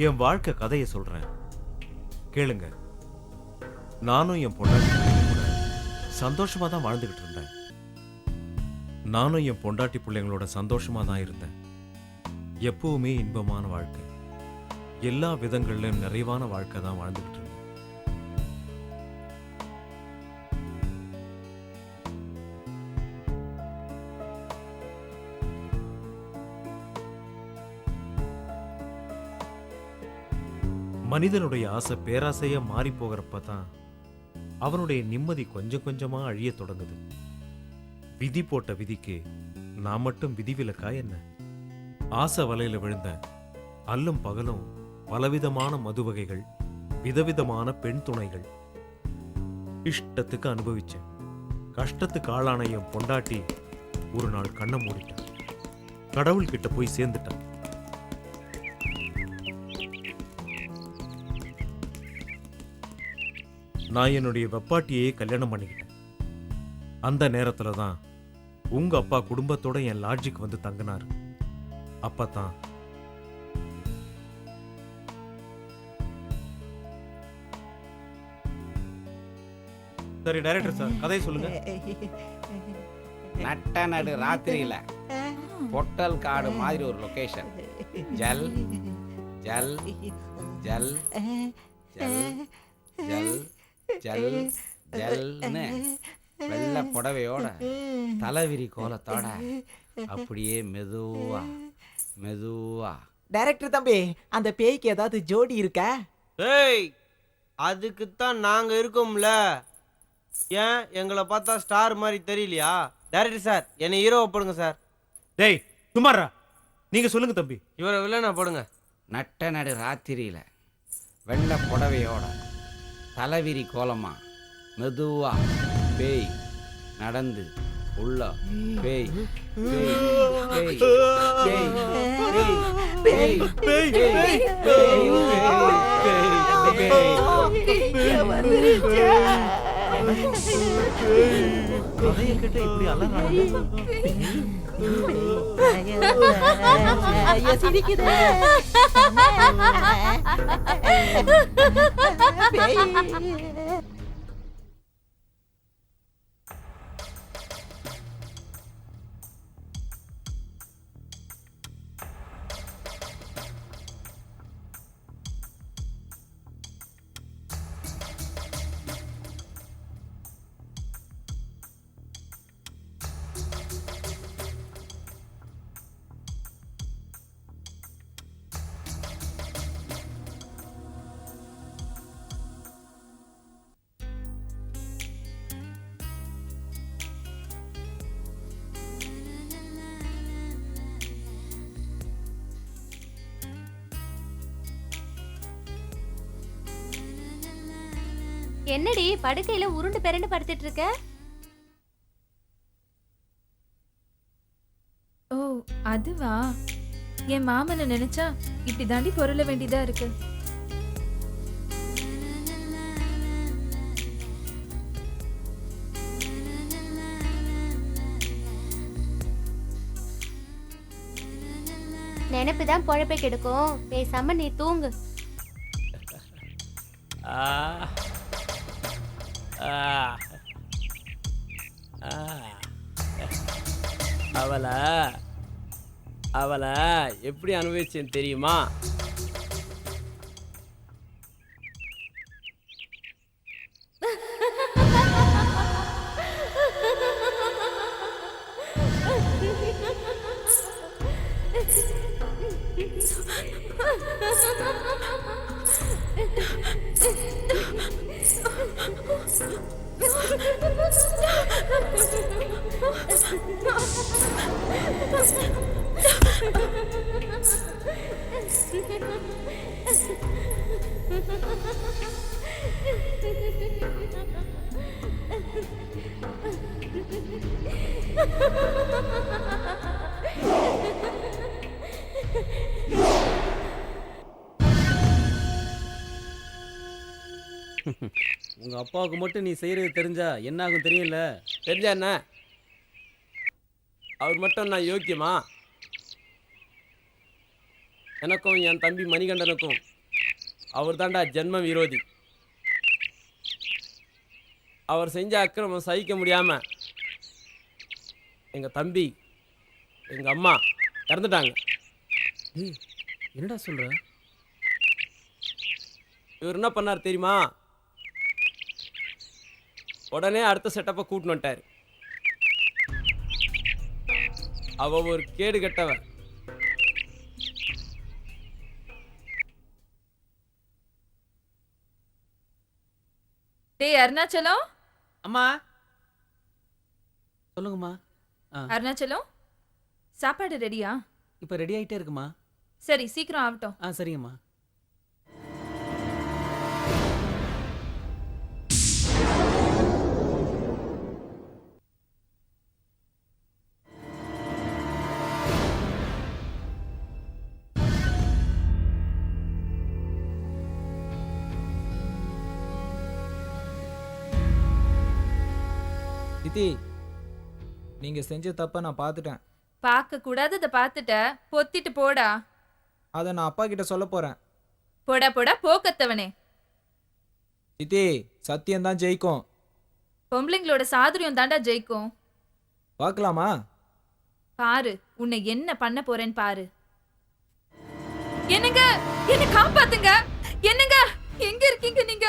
A: என் வாழ்க்கை கதையை சொல்றேன், கேளுங்க. நானும் என் பொண்டாட்டி கூட சந்தோஷமா தான் வாழ்ந்துகிட்டு இருந்தேன். நானும் என் பொண்டாட்டி பிள்ளைங்களோட சந்தோஷமா தான் இருந்தேன். எப்பவுமே இன்பமான வாழ்க்கை, எல்லா விதங்களிலும் நிறைவான வாழ்க்கை தான் வாழ்ந்துகிட்டு இருந்தேன். மனிதனுடைய ஆசை பேராசையா மாறி போகிறப்ப தான் அவனுடைய நிம்மதி கொஞ்சம் கொஞ்சமா அழிய தொடங்குது. விதி போட்ட விதிக்கு நான் மட்டும் விதிவிலக்கா என்ன? ஆசை வலையில விழுந்த அல்லும் பகலும் பலவிதமான மது வகைகள், விதவிதமான பெண் துணைகள் இஷ்டத்துக்கு அனுபவிச்சேன். கஷ்டத்துக்கு ஆளான என் பொண்டாட்டி ஒரு நாள் கண்ணை மூடிட்டான். கடவுள் கிட்ட போய் சேர்ந்துட்டான். நான் என்னுடைய வெப்பாட்டியே கல்யாணம் பண்ணிக்கிட்டேன். அந்த நேரத்துல தான் உங்க அப்பா குடும்பத்தோட என் லாட்ஜுக்கு வந்து தங்கினாரு. அப்பதான் சரி டைரக்டர் சார், கதையை சொல்லுங்க.
J: நட்ட நடு ராத்திரியில பொட்டல் காடு மாதிரி ஒரு லொகேஷன். ஜல் ஜல் ஜல் ஜல் ஜல் ஜல் ஜல்னு வெள்ளை புடவையோட தலைவிரி கோலத்தோட அப்படியே மெதுவா மெதுவா.
I: டைரக்டர் தம்பி, அந்த பேய்க்கு ஏதாவது ஜோடி இருக்கா?
G: ஏய், அதுக்குத்தான் நாங்க இருக்கோம்ல. ஏன் எங்களை பார்த்தா ஸ்டார் மாதிரி தெரியலையா? டைரக்டர் சார், என்னை ஹீரோவை போடுங்க சார்.
A: டேய் சுமாரா, நீங்க சொல்லுங்க தம்பி.
G: இவரை வில்லனா போடுங்க.
J: நட்ட நடு ராத்திரியில வெள்ளை புடவையோட தலைவிரி கோலமா மெதுவா பேய் நடந்து உள்ள பேய் பேய் பேய் பேய் பேய் பேய்
A: கதையை கேட்ட இப்படி அலறாங்க.
K: என்னடி படுக்கையில உருண்டு பெரண்டு படுத்துட்டு இருக்க?
F: ஓ அதுவா, என் மாமனை நினைச்சா இப்படி தாண்டி பொருள வேண்டியதா இருக்கு.
K: நினைப்புதான் பொழப்பை கெடுக்கும். பேசாம நீ தூங்கு.
G: அவளை எப்படி அனுபவிச்சேன் தெரியுமா?
B: உங்க அப்பாவுக்கு மட்டும் நீ செய்யறது தெரிஞ்சா என்ன ஆகும் தெரியல.
G: தெரிஞ்சா என்ன? அவர் மட்டும் நான் யோக்கியமா? எனக்கும் என் தம்பி மணிகண்டனுக்கும் அவர் தாண்டா ஜென்ம விரோதி. அவர் செஞ்ச அக்கிரமம் சகிக்க முடியாம எங்க தம்பி எங்க அம்மா இறந்துட்டாங்க.
B: என்னடா சொல்ற?
G: இவர் என்ன பண்ணார் தெரியுமா? உடனே அடுத்த செட்டப்பை கூட்டின்னு வந்துட்டாரு. அவ ஒரு கேடு கெட்டவன்.
F: டேய் அருணாச்சலம்,
B: அம்மா சொல்லுங்கம்மா.
F: அருணாச்சலம், சாப்பாடு ரெடியா?
B: இப்போ ரெடி ஆயிட்டே இருக்குமா?
F: சரி சீக்கிரம் ஆகட்டும்.
B: சரிங்கம்மா.
I: சித்தி, நீங்க செஞ்ச தப்ப நான் பார்த்துட்டேன்.
F: பார்க்க கூடாதத பார்த்துட்ட, பொத்திட்டு போடா.
I: அதை நான் அப்பா கிட்ட சொல்ல போறேன்.
F: போடா போடா போக்கத்தவனே.
I: சித்தி, சத்தியம் தான் ஜெயிக்கும்.
F: பொம்பளைங்களோட சாதுரியம் தாண்டா ஜெயிக்கும்.
I: பார்க்கலாமா?
F: பாரு உன்னை என்ன பண்ண போறேன்னு பாரு. என்னங்க, என்ன காப்பாத்துங்க. என்னங்க, எங்க இருக்கீங்க நீங்க?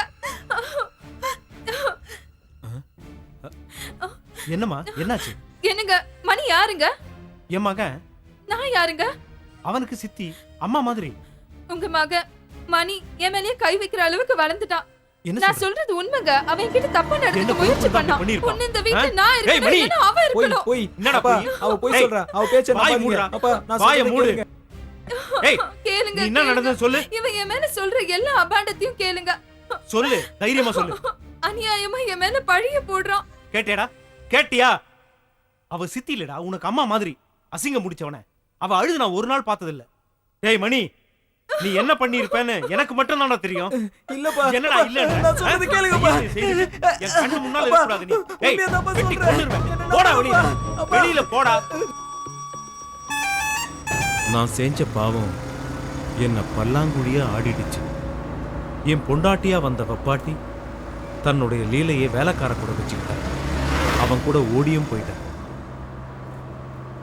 A: என்னம்மா என்னாச்சு?
F: என்னங்க, மணி யாருங்க?
A: என் மகன்.
F: நான் யாருங்க?
A: அவனுக்கு சித்தி அம்மா மாதிரி.
F: உங்க மகன் மணி என் மேலயே கை வைக்கிற அளவுக்கு வளர்ந்துட்டான்.
A: என்ன
F: நான் சொல்றது உண்மைங்க. அவன் என்கிட்ட தப்பா நடந்துக்க
A: என்ன
F: முயற்சி
A: பொறுப்பு
F: பண்ணான்.
A: பண்ணிருப்பான்?
F: உன்னை இந்த வீட்டுல நான்
A: ஏய், மணி!
F: இருக்கணும், அவன்
I: போய்
F: இருக்கணும்.
I: போய்
A: என்னடா
I: அப்பா,
A: போய்?
I: அவ போய்
A: ஏய்,
I: சொல்றா. அவ பேச்ச
A: வாயை
I: நம்பாதீங்க.
A: மூடுடா.
I: அப்பா, நான்
A: வாயை
I: சொல்றதை
A: மூடு.
I: கேளுங்க.
A: ஏய்,
F: கேளுங்க,
A: நீ என்ன
F: கேளுங்க.
A: நடந்தது சொல்லு.
F: இவன் என் மேல சொல்ற எல்லா அபாண்டத்தையும் கேளுங்க.
A: சொல்லு, தைரியமா சொல்லு.
F: அநியாயமா என் மேல பழிய போடுறான்.
A: கேட்டியாடா? கேட்டியா? அவ சித்தி இல்லடா, உனக்கு அம்மா மாதிரி. அசிங்க முடிச்சவன அவ அழுது நான் ஒரு நாள் பார்த்ததில்ல. டேய் மணி, நீ என்ன பண்ணிருப்பேன்னு எனக்கு மட்டும் தானடா தெரியும்.
I: இல்லப்பா,
A: என்னடா இல்ல?
I: நான் சொல்றது கேளுங்கப்பா.
A: என் கண்ணு முன்னால இருக்க கூடாது நீ. ஏய்,
I: உண்மையாதான்ப்பா
A: வெட்டி
I: சொல்றேன்.
A: கொன்னுருவேன். போடா வெளிய.
I: அப்பா.
A: வெளியில போடா. நான் செஞ்ச பாவம் என்ன பல்லாங்குழியா ஆடிடுச்சு. என் பொண்டாட்டியா வந்த வப்பாட்டி தன்னுடைய லீலையை வேலைக்கார கூட வச்சுக்கிட்டான். அவன் கூட ஓடியும் போயிட்டான்.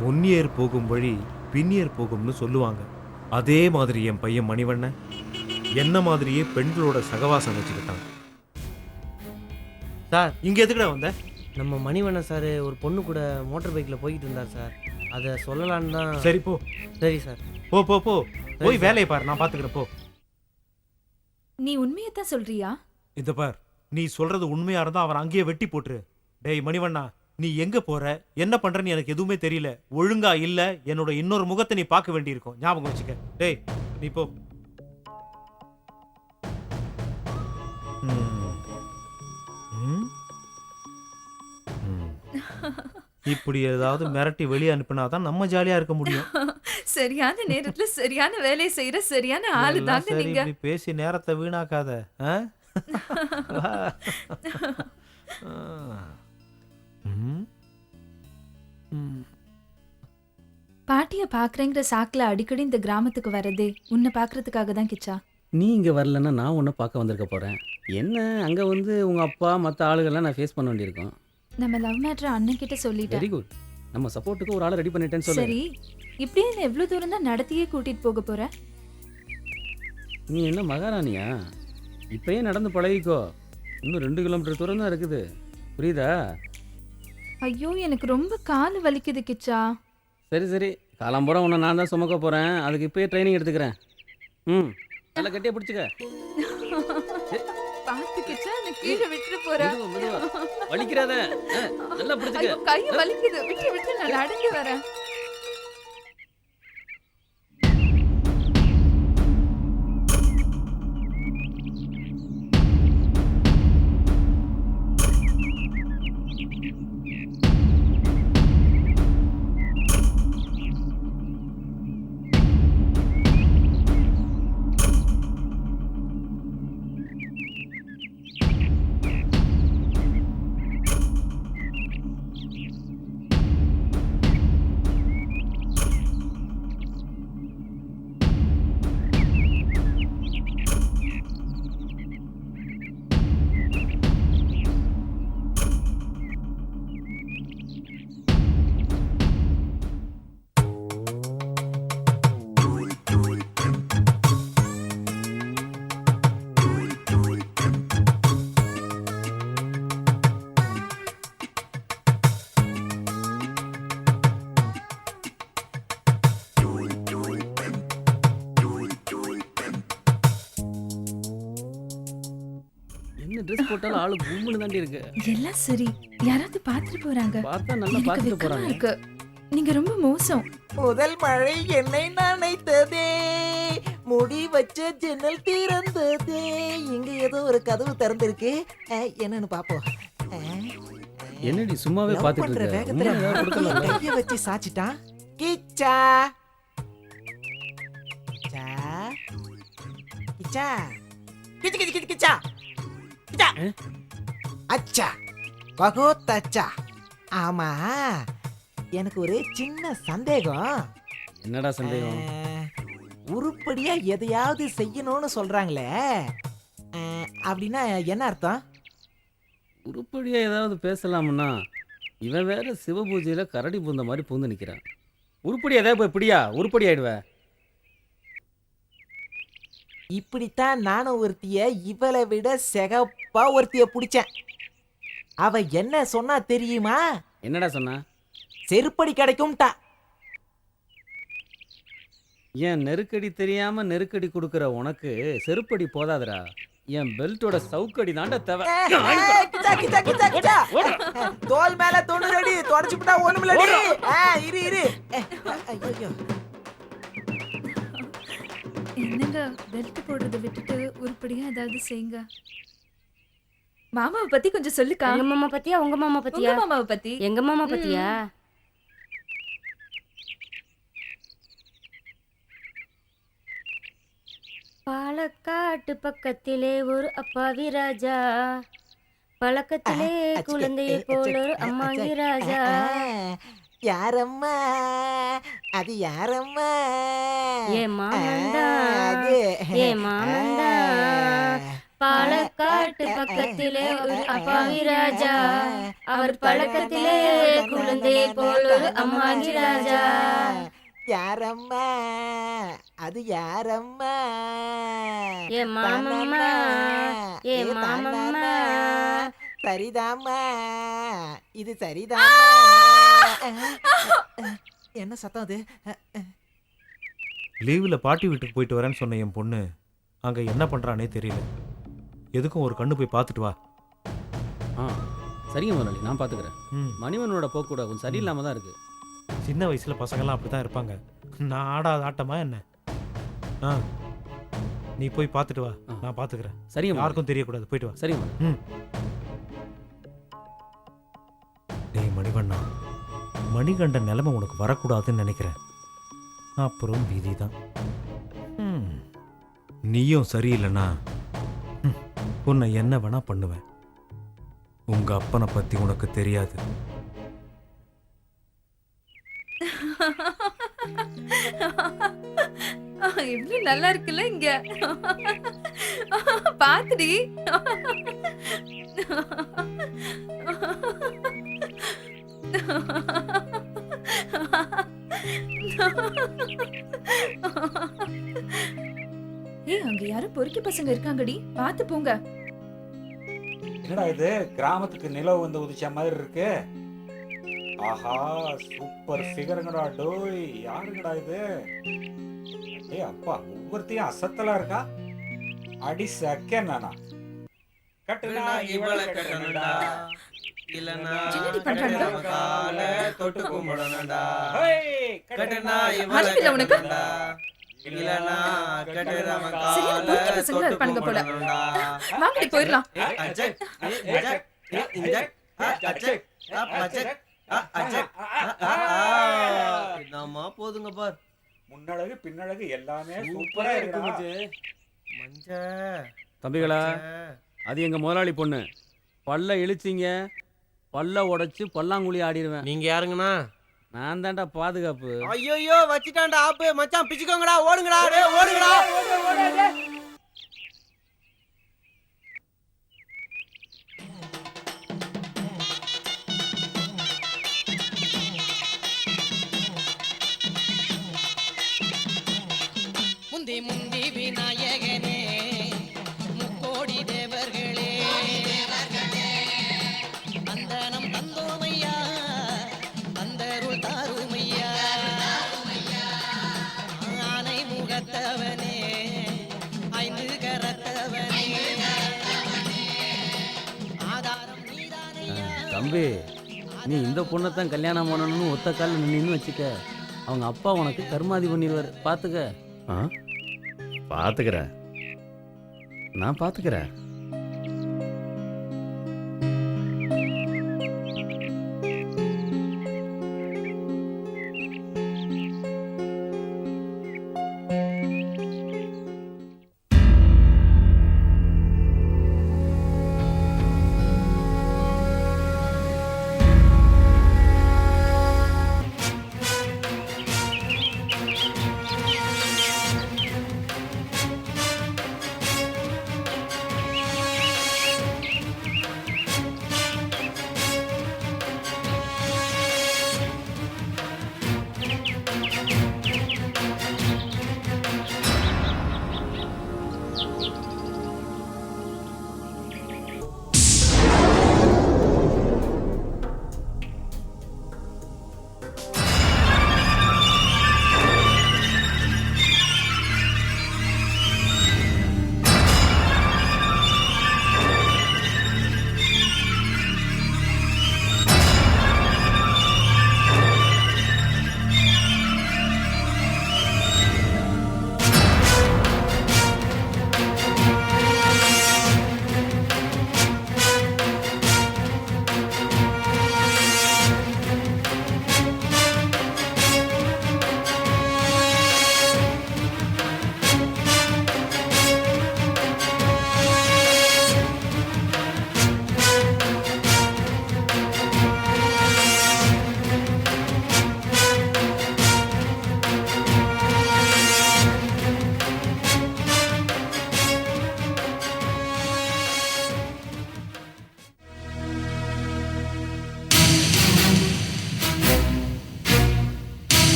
A: முன்னியர் போகும் வழி பின்னியர் போகும்னு சொல்லுவாங்க. அதே மாதிரி என் பையன் மணிவண்ணன் என்ன மாதிரியே பெண்களோட சகவாசம் வச்சுக்கிட்டான்.
G: சார்,
A: இங்க எதுக்குடா வந்த?
G: நம்ம மணிவண்ணன் சார் ஒரு பொண்ணு கூட மோட்டார் பைக்கில் போய்கிட்டு இருந்தார் சார். அதை சொல்லலான்னு தான்.
A: சரி போ.
G: சரி சார்.
A: போ போ போ. போய் வேலையை பாரு, நான் பாத்துக்கிறேன். போ.
F: நீ உண்மையத்தான் சொல்றியா?
A: இந்த பார், நீ சொல்றது உண்மையா இருந்தா அவன் அங்கேயே வெட்டி போட்டுரு. டேய் மணிவண்ணா, நீ எங்க போற, என்ன பண்றன்னு எனக்கு எதுவுமே தெரியல. ஒழுங்கா இல்ல என்னோட இன்னொரு முகத்தை நீ பார்க்க வேண்டியிருக்கும். ஞாபகம் வச்சுக்க. டேய் நீ போ. இப்படி ஏதாவது மிரட்டி வெளியே அனுப்பினாதான் நம்ம ஜாலியா இருக்க முடியும்.
F: சரியான நேரத்துல சரியான வேலையை செய்யற சரியான ஆளு
A: எல்லாம்
F: தாங்க
A: சரி,
F: நீங்க.
A: இப்படி பேசி நேரத்தை வீணாக்காத. ஆ? வா. ஆ. ம். ம்.
F: பாட்டிய பாக்குறேங்கிற சாக்குல அடிக்கடி இந்த கிராமத்துக்கு வரதே உன்னை பாக்குறதுக்காக தான் கிச்சா.
B: நீ இங்கே வரலன்னா நான் உன்னை பார்க்க வந்திருக்க போகிறேன். என்ன அங்கே வந்து உங்கள் அப்பா மற்ற ஆளுகள்லாம் நான் ஃபேஸ் பண்ண வேண்டியிருக்கோம்.
F: நம்ம லவ் மேட்டர் அண்ணன் கிட்ட சொல்லிட்டேன்.
B: Very good. நம்ம சப்போர்ட்டுக்கு ஒரு ஆளை ரெடி பண்ணிட்டேன்னு சொல்லு.
F: சரி, இப்படியே என்ன எவ்வளவு தூரம் தான் நடத்தியே கூட்டிட்டு போக போற?
B: நீ என்ன மகாராணியா? இப்பயே நடந்து பழகிக்கோ. இன்னும் 2 கிலோமீட்டர் தூரம் தான் இருக்குது. புரியுதா?
F: ஐயோ, எனக்கு ரொம்ப கால் வலிக்குது கிச்சா.
B: சரி சரி, காலம்போட உன்னை நான் தான் சுமக்க போகிறேன். அதுக்கு இப்பயே ட்ரைனிங் எடுத்துக்கிறேன். ம், நல்லா கட்டியாக பிடிச்சிக்க.
F: பாத்து கிச்சா, நான் கீழே விட்டுட்டு போறேன்.
B: மெதுவா, மெதுவா. வலிக்கிறாத. நல்லா பிடிச்சிக்க.
F: ஐயோ, கை வலிக்குது. விட்டு விட்டு நான் நடந்து வரேன்.
B: என்ன ட்ரெஸ் போட்டாலும் ஆளு கும்முன்னு தாண்டி இருக்கு.
F: எல்லாம் சரி, யாராவது பாத்துட்டு போறாங்க.
B: பார்த்தா நல்லா
F: எனக்கு
B: பார்த்துட்டு
F: வெக்கமா
B: போகிறாங்க.
F: இருக்கு. நீங்க ரொம்ப மோசம்.
I: முதல் மழை என்னை நனைத்ததே, முடி வச்ச ஜன்னல் திறந்ததே. இங்க ஏதோ ஒரு கதவு திறந்திருக்கு. என்னன்னு பாப்போம்.
B: என்னடி சும்மாவே
I: Love
B: பார்த்துட்டு
I: பண்ற
B: இருக்க?
I: வேகத்துல
B: உண்மையா ஏதாவது கொடுக்கலாம்ல?
I: கைய வச்சு சாச்சிட்டான். கிச்சா கிச்சா கிச்சா கிச்சு கிச்சு கிச்சு கிச்சா கிச்சா. அச்சா, பகோத் அச்சா. ஆமா, எனக்கு ஒரு சின்ன சந்தேகம்.
B: என்னடா சந்தேகம்?
I: உருப்படியா எதையாவது செய்யணும்னு சொல்றாங்களே, அப்படின்னா என்ன அர்த்தம்?
B: உருப்படியா ஏதாவது பேசலாம்னா இவன் வேற சிவபூஜையில கரடி பூந்த மாதிரி பூந்து நிக்கிறான். உருப்படி ஏதாவது போய் பிடியா, உருப்படி ஆயிடுவ.
I: இப்படித்தான் நானும் ஒருத்திய இவளை விட செகப்பா ஒருத்திய பிடிச்சேன். அவ என்ன சொன்னா தெரியுமா?
B: என்னடா சொன்னா?
I: செருப்படி கிடைக்கும்டா.
B: என் நெருக்கடி தெரியாம நெருக்கடி கொடுக்குற உனக்கு செருப்படி போதாதுடா. என் பெல்ட்டோட சவுக்கடி தாண்டா தேவை.
I: கிச்சா, கிச்சா, கிச்சா, கிச்சா. தோல் மேல 90 அடி தொடச்சுட்டா ஒண்ணுமில்லடி. இரு இரு. ஐயோ,
F: என்னங்க பெல்ட் போடுறத விட்டுட்டு உருப்படியா ஏதாவது செய்யுங்க. மாமாவை பத்தி கொஞ்சம் சொல்லுக்கா.
D: எங்க மாமா பத்தியா உங்க மாமா
F: உங்க
D: பத்தியா?
F: மாமாவை பத்தி.
D: எங்க மாமா பத்தியா? பாலக்காட்டு பக்கத்திலே ஒரு அப்பாவி ராஜா, பழக்கத்திலே குழந்தையை போல ஒரு அம்மாங்கி ராஜா.
I: யாரம்மா அது? யாரம்மா?
D: ஏ மாமந்தா, ஏ மாமந்தா, பாலக்காட்டு பக்கத்திலே ஒரு அப்பாவி ராஜா, அவர் பழக்கத்திலே குழந்தையை போல ஒரு அம்மாங்கி ராஜா.
I: யாரம்மா அது? யாரம்மா?
D: ஏ மாமம்மா, ஏ மாமம்மா.
I: சரிதாம்மா, இது சரிதாம்மா. என்ன சத்தம் அது?
A: லீவுல பாட்டி வீட்டுக்கு போயிட்டு வரேன்னு சொன்ன என் பொண்ணு அங்க என்ன பண்றானே தெரியல. எதுக்கும் ஒரு கண்ணு போய் பார்த்துட்டு வா.
B: ஆ சரிங்க முதலாளி, நான் பார்த்துக்கிறேன்.
A: ம்.
B: மணிவனோட போக்கூட கொஞ்சம் சரியில்லாம தான் இருக்கு.
A: சின்ன வயசுல பசங்கெல்லாம் அப்படிதான் இருப்பாங்க. நான் ஆடாத ஆட்டமா என்ன? ஆ, நீ போய் பார்த்துட்டு வா, நான் பார்த்துக்கிறேன்.
B: சரிங்க முதலாளி.
A: யாருக்கும் தெரியக்கூடாது. போயிட்டு வா.
B: சரிங்க முதலாளி.
A: ம். டேய் மணிவண்ணா, மணிகண்ட நிலைமை உனக்கு வரக்கூடாதுன்னு நினைக்கிறேன். அப்புறம் விதி தான். நீயும் சரியில்லைனா உன்னை என்ன வேணா பண்ணுவேன். உங்க அப்பனை பத்தி உனக்கு தெரியாது.
F: எவ்வளவு நல்லா இருக்குல்ல இங்க. பாத்துடி. ஏய், அங்க யாரும் பொறுக்கி பசங்க இருக்காங்கடி, பாத்து போங்க.
J: என்னடா இது, கிராமத்துக்கு நிலவு வந்து உதிச்ச மாதிரி இருக்கு. ஆஹா, சூப்பர் ஃபிகருங்கடா. டோய், யாருங்கடா இது? ஏய் அப்பா, ஒவ்வொருத்தையும் அசத்தலா இருக்கா. அடி சக்க நானா கட்டுனா இவள கட்டணும்டா, இல்லனா
F: என்னடி பண்றாங்க?
G: கால தொட்டு கும்பிடணும்டா.
J: ஹேய்
G: கட்டுனா இவள
F: அறிவில்ல உனக்கு?
G: கட்டணும்டா, இல்லனா கட்டுறவன்
F: சரியான
G: கால
F: பொறுக்கி பசங்களா
G: தொட்டு
F: இருப்பானுங்க போல.
G: கும்பிடணும்டா.
F: வாங்கடி போயிடலாம்.
G: அஜக் இஜக் இஜக் அஜக் அஜக் அஜக். என்னம்மா போதுங்க பார்.
J: முன்னழகு பின்னழகு எல்லாமே சூப்பரா இருக்கு மச்சி.
G: மஞ்ச
B: தம்பிகளா, அது எங்க முதலாளி பொண்ணு. பல்ல இழிச்சிங்க, பல்ல உடைச்சு பல்லாங்குழி ஆடிடுவேன்.
G: நீங்க யாருங்கண்ணா?
B: நான் தான்டா பாதுகாப்பு.
G: ஐயோ வச்சிட்டான்டா ஆப்பு. மச்சான் பிச்சுக்கோங்கடா, ஓடுங்கடா, டேய் ஓடுங்கடா.
L: முந்தி முந்தி விநாயகனே, முக்கோடி தேவர்களே, அந்தனம் தந்தோமையா, அந்தருள் தாருமையா, ஆனை முகத்தவனே, ஐந்து கரத்தவனே, ஆதாரம் நீதானையா.
B: தம்பி, நீ இந்த பொண்ணைத்தான் கல்யாணம் பண்ணணும்னு ஒத்த காலில் நின்னு வச்சுக்க. அவங்க அப்பா உனக்கு கர்மாதி பண்ணிடுவார். பார்த்துக்க. பார்த்துக்கிறேன், நான் பார்த்துக்கிறேன்.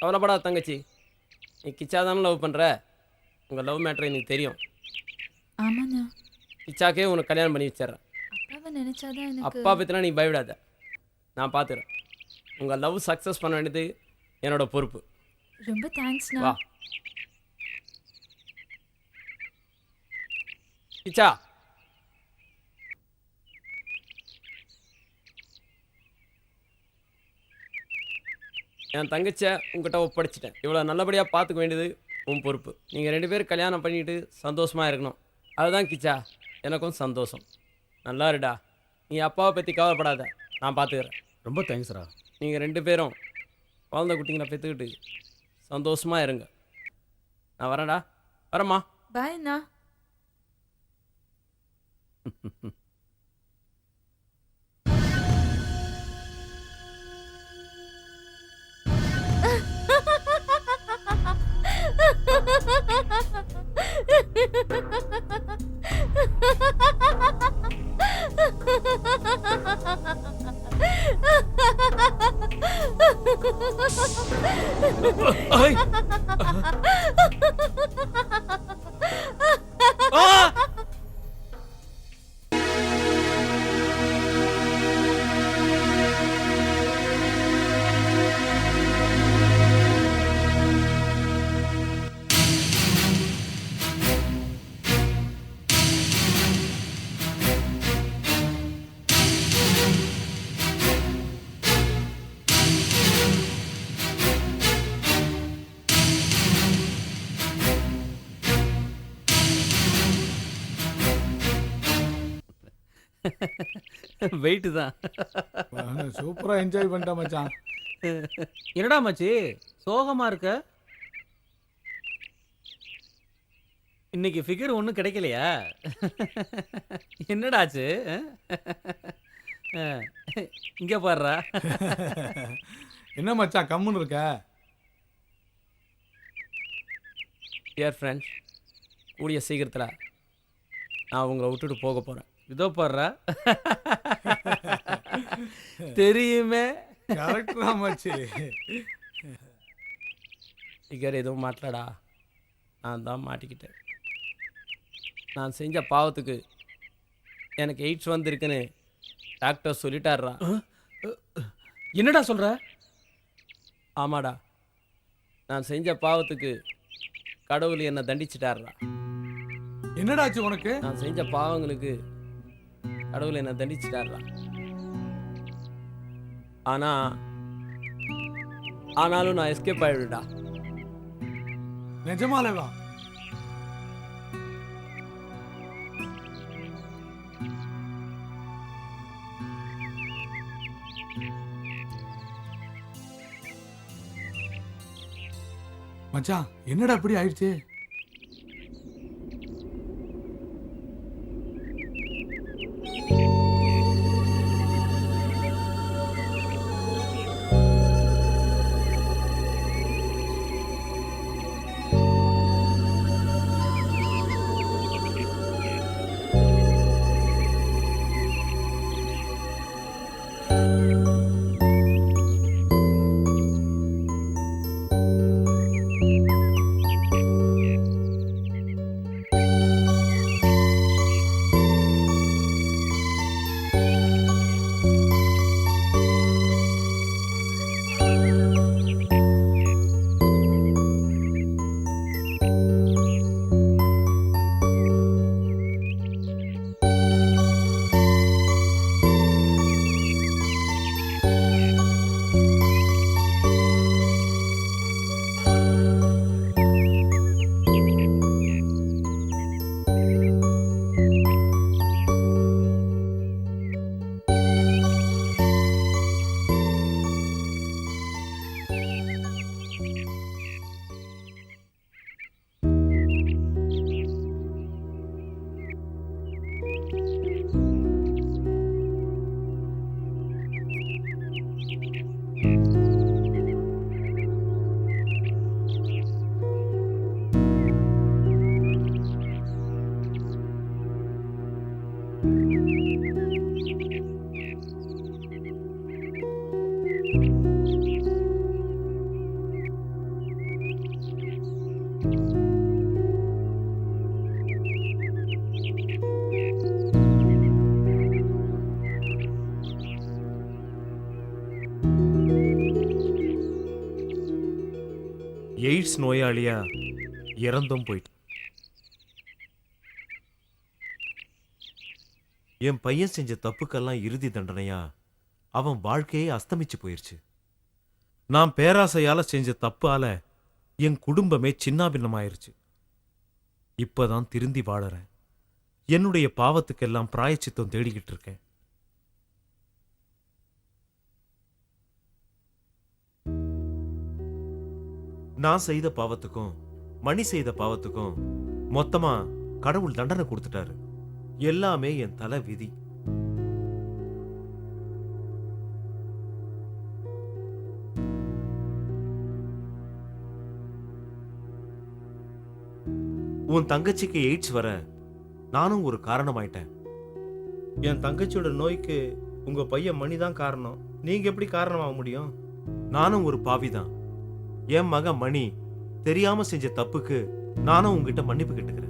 G: கவலைப்படாத தங்கச்சி, நீ கிச்சா தானே லவ் பண்ணுற. உங்கள் லவ் மேட்ரு எனக்கு தெரியும்.
F: ஆமாண்ணா,
G: கிச்சாக்கே உனக்கு கல்யாணம் பண்ணி வச்சிடுறேன்.
F: அப்பாவை நினைச்சாதான் எனக்கு.
G: அப்பா பற்றினா நீ பயப்படாத, நான் பார்த்துக்கிறேன். உங்கள் லவ் சக்ஸஸ் பண்ண வேண்டியது என்னோட பொறுப்பு.
F: ரொம்ப தேங்க்ஸ்ண்ணா.
G: வா கிச்சா. என் தங்கச்சியை உங்ககிட்ட ஒப்படைச்சிட்டேன். இவ்வளோ நல்லபடியாக பார்த்துக்க வேண்டியது உன் பொறுப்பு. நீங்கள் 2 பேரும் கல்யாணம் பண்ணிட்டு சந்தோஷமாக இருக்கணும். அதுதான் கிச்சா எனக்கும் சந்தோஷம். நல்லா இருடா, நீ அப்பாவை பற்றி கவலைப்படாத, நான் பார்த்துக்கிறேன்.
B: ரொம்ப தேங்க்ஸ்ரா.
G: நீங்கள் 2 பேரும் குழந்தை குட்டிங்களை பெற்றுக்கிட்டு சந்தோஷமாக இருங்க. நான் வரேன்டா, வரேம்மா.
F: பாய் அண்ணா.
A: ஐ! ஆ!
B: வெயிட்டு தான்.
C: சூப்பரா என்ஜாய் பண்ணிட்டேன் மச்சான்.
B: என்னடா மச்சி சோகமா இருக்க? இன்னைக்கு ஃபிகர் ஒன்றும் கிடைக்கலையா? என்னடாச்சு? இங்க பாருடா.
C: என்ன மச்சான் கம்முன்னு இருக்க?
G: டியர் ஃப்ரெண்ட்ஸ், கூடிய சீக்கிரத்தில் நான் உங்களை விட்டுட்டு போக போகிறேன்.
B: இதோ பாருடா. தெரியுமே.
C: கரெக்டா மச்சி.
G: ஃபிகர் எதுவும் மாட்டலடா, நான் தான் மாட்டிக்கிட்டேன். நான் செஞ்ச பாவத்துக்கு எனக்கு எய்ட்ஸ் வந்திருக்குன்னு டாக்டர் சொல்லிட்டாருடா.
B: என்னடா சொல்ற?
G: ஆமாடா, நான் செஞ்ச பாவத்துக்கு கடவுள் என்னை தண்டிச்சிட்டாருடா.
C: என்னடாச்சு உனக்கு?
G: நான் செஞ்ச பாவங்களுக்கு கடவுள் என்னை தண்டிச்சிட்டாருடா. ஆனாலும் நான் எஸ்கேப் ஆயிடுடா.
C: நிஜமாலேவா? மச்சான் என்னடா இப்படி ஆயிடுச்சு?
A: எய்ட்ஸ் நோயாளியா இறந்தும் போயிட்டு. என் பையன் செஞ்ச தப்புக்கெல்லாம் இறுதி தண்டனையா அவன் வாழ்க்கையே அஸ்தமிச்சு போயிருச்சு. நான் பேராசையால செஞ்ச தப்பால என் குடும்பமே சின்னாபின்னமாயிருச்சு. இப்பதான் திருந்தி வாழறேன். என்னுடைய பாவத்துக்கெல்லாம் பிராயச்சித்தம் தேடிக்கிட்டு இருக்கேன். நான் செய்த பாவத்துக்கும் மணி செய்த பாவத்துக்கும் மொத்தமா கடவுள் தண்டனை கொடுத்துட்டாரு. எல்லாமே என் தலை விதி. உன் தங்கச்சிக்கு எய்ட்ஸ் வர நானும் ஒரு காரணமாயிட்டேன். என் தங்கச்சியோட நோய்க்கு உங்க பையன் மணிதான் காரணம். நீங்க எப்படி காரணமாக முடியும்? நானும் ஒரு பாவிதான். என் மகன் மணி தெரியாம செஞ்ச தப்புக்கு நானும் உங்ககிட்ட மன்னிப்பு கேட்டுக்கிறேன்.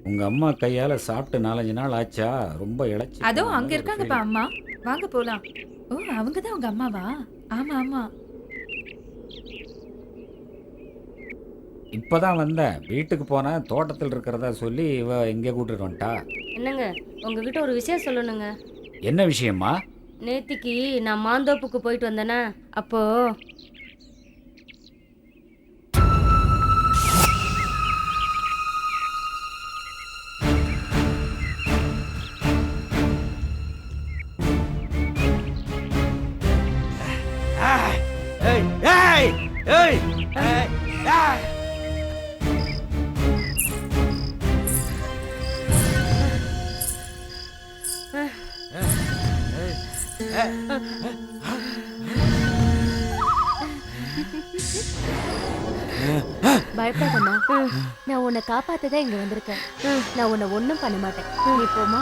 E: உங்க அம்மா கையால சாப்பிட்டு 4-5 நாள் ஆச்சா? ரொம்ப இழைச்சி.
F: அதோ அங்க இருக்காங்கப்பா அம்மா, வாங்க போலாம். ஓ, அவங்க தான் உங்க அம்மாவா? ஆமா ஆமா.
E: இப்பதான் வந்தேன். வீட்டுக்கு போனேன், தோட்டத்தில் இருக்கிறதா சொல்லி இவ இங்கே கூட்டிட்டு வந்துட்டா.
D: என்னங்க, உங்ககிட்ட ஒரு விஷயம் சொல்லணுங்க.
E: என்ன விஷயமா?
D: நேத்திக்கு நான் மாந்தோப்புக்கு போயிட்டு வந்தேனா, அப்போ
K: பயப்படாதம்மா, நான் உன்னை காப்பாத்ததான் இங்க வந்திருக்கேன். நான் உன்னை ஒண்ணும் பண்ண மாட்டேன். நீ போமா.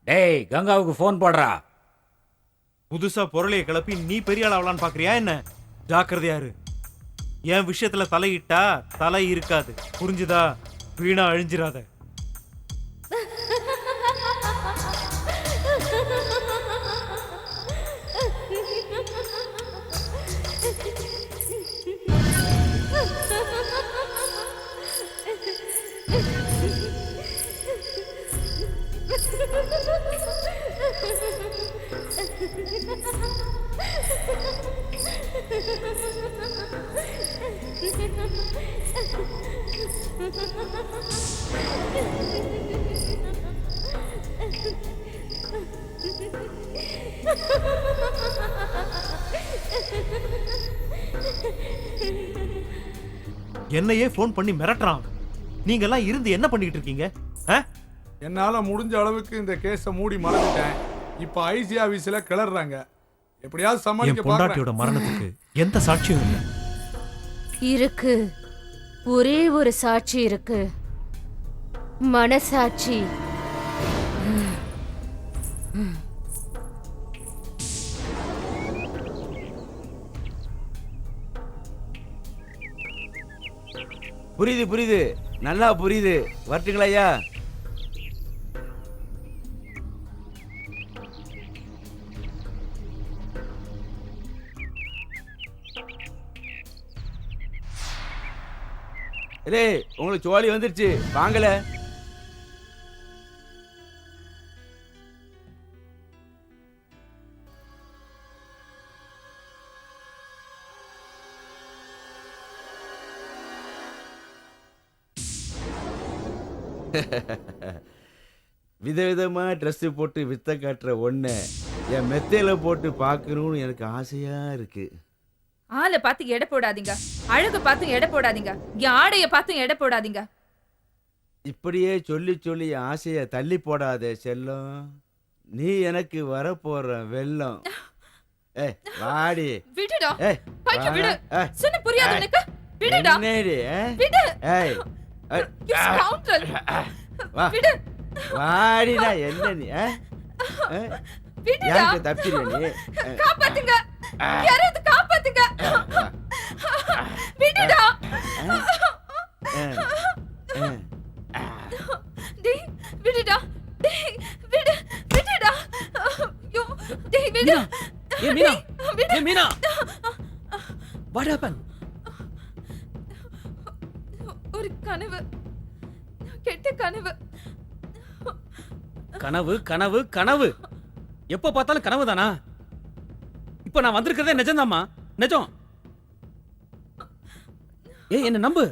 E: டேய், கங்காவுக்கு ஃபோன் போடுறா.
A: புதுசா பொருளைய கிளப்பி நீ பெரிய ஆளாவலான்னு பாக்குறியா என்ன? ஜாக்கிரதையா இரு. என் விஷயத்துல தலையிட்டா தலை இருக்காது, புரிஞ்சுதா? வீணா அழிஞ்சிராத. என்னையே போன் பண்ணி மிரட்டுறான். நீங்க எல்லாம் இருந்து என்ன பண்ணிட்டு இருக்கீங்க?
C: என்னால முடிஞ்ச அளவுக்கு இந்த கேஸை மூடி மறந்துட்டேன். இப்ப ஐசி ஆபீஸ்ல கிளறாங்க. எப்படியாவது
A: என்
C: சமாளிக்க
A: பொண்டாட்டியோட மரணத்துக்கு எந்த சாட்சியும் இல்லை.
K: இருக்கு, ஒரே ஒரு சாட்சி இருக்கு, மனசாட்சி.
H: புரியுது புரியுது, நல்லா புரியுது. வரட்டுங்களா ஐயா? இல்லே உங்களுக்கு சோழி வந்துருச்சு வாங்கல. விதவிதமா ட்ரெஸ் போட்டு வித்த காட்டுற ஒண்ணு என் மெத்தையில போட்டு பார்க்கணும்னு எனக்கு ஆசையா இருக்கு.
F: ஆளை பார்த்து எடை போடாதீங்க, அழகு பார்த்து எடை போடாதீங்க, என் ஆடைய பார்த்து எடை போடாதீங்க.
H: இப்படியே சொல்லி சொல்லி என் ஆசைய தள்ளி போடாதே செல்லம். நீ எனக்கு வரப்போற வெல்லம். ஏய் வாடி.
F: விடுடா.
H: ஏய்
F: பைக்க விடு. சொன்ன புரியாது உனக்கு? விடுடா.
H: என்னடி?
F: விடு.
H: ஏய்
F: You scoundrel.
H: வா.
F: விடு.
H: வாடிடா என்ன நீ?
F: விடுடா.
H: யாருக்கு தப்பிடுவே நீ?
F: காப்பாத்துங்க. யாராவது காப்பாத்துங்க. விடுடா. டேய் விடுடா. டேய் விடு. விடுடா. யோ டேய் விடு.
B: ஏ மீனா. ஏ மீனா. What happened?
F: ஒரு கனவு, கெட்ட கனவு.
B: கனவு கனவு கனவு. எப்ப பார்த்தாலும் கனவு தானா? இப்ப நான் வந்திருக்கிறதே நிஜம்தாம்மா, நிஜம். ஏய் என்ன நம்பு.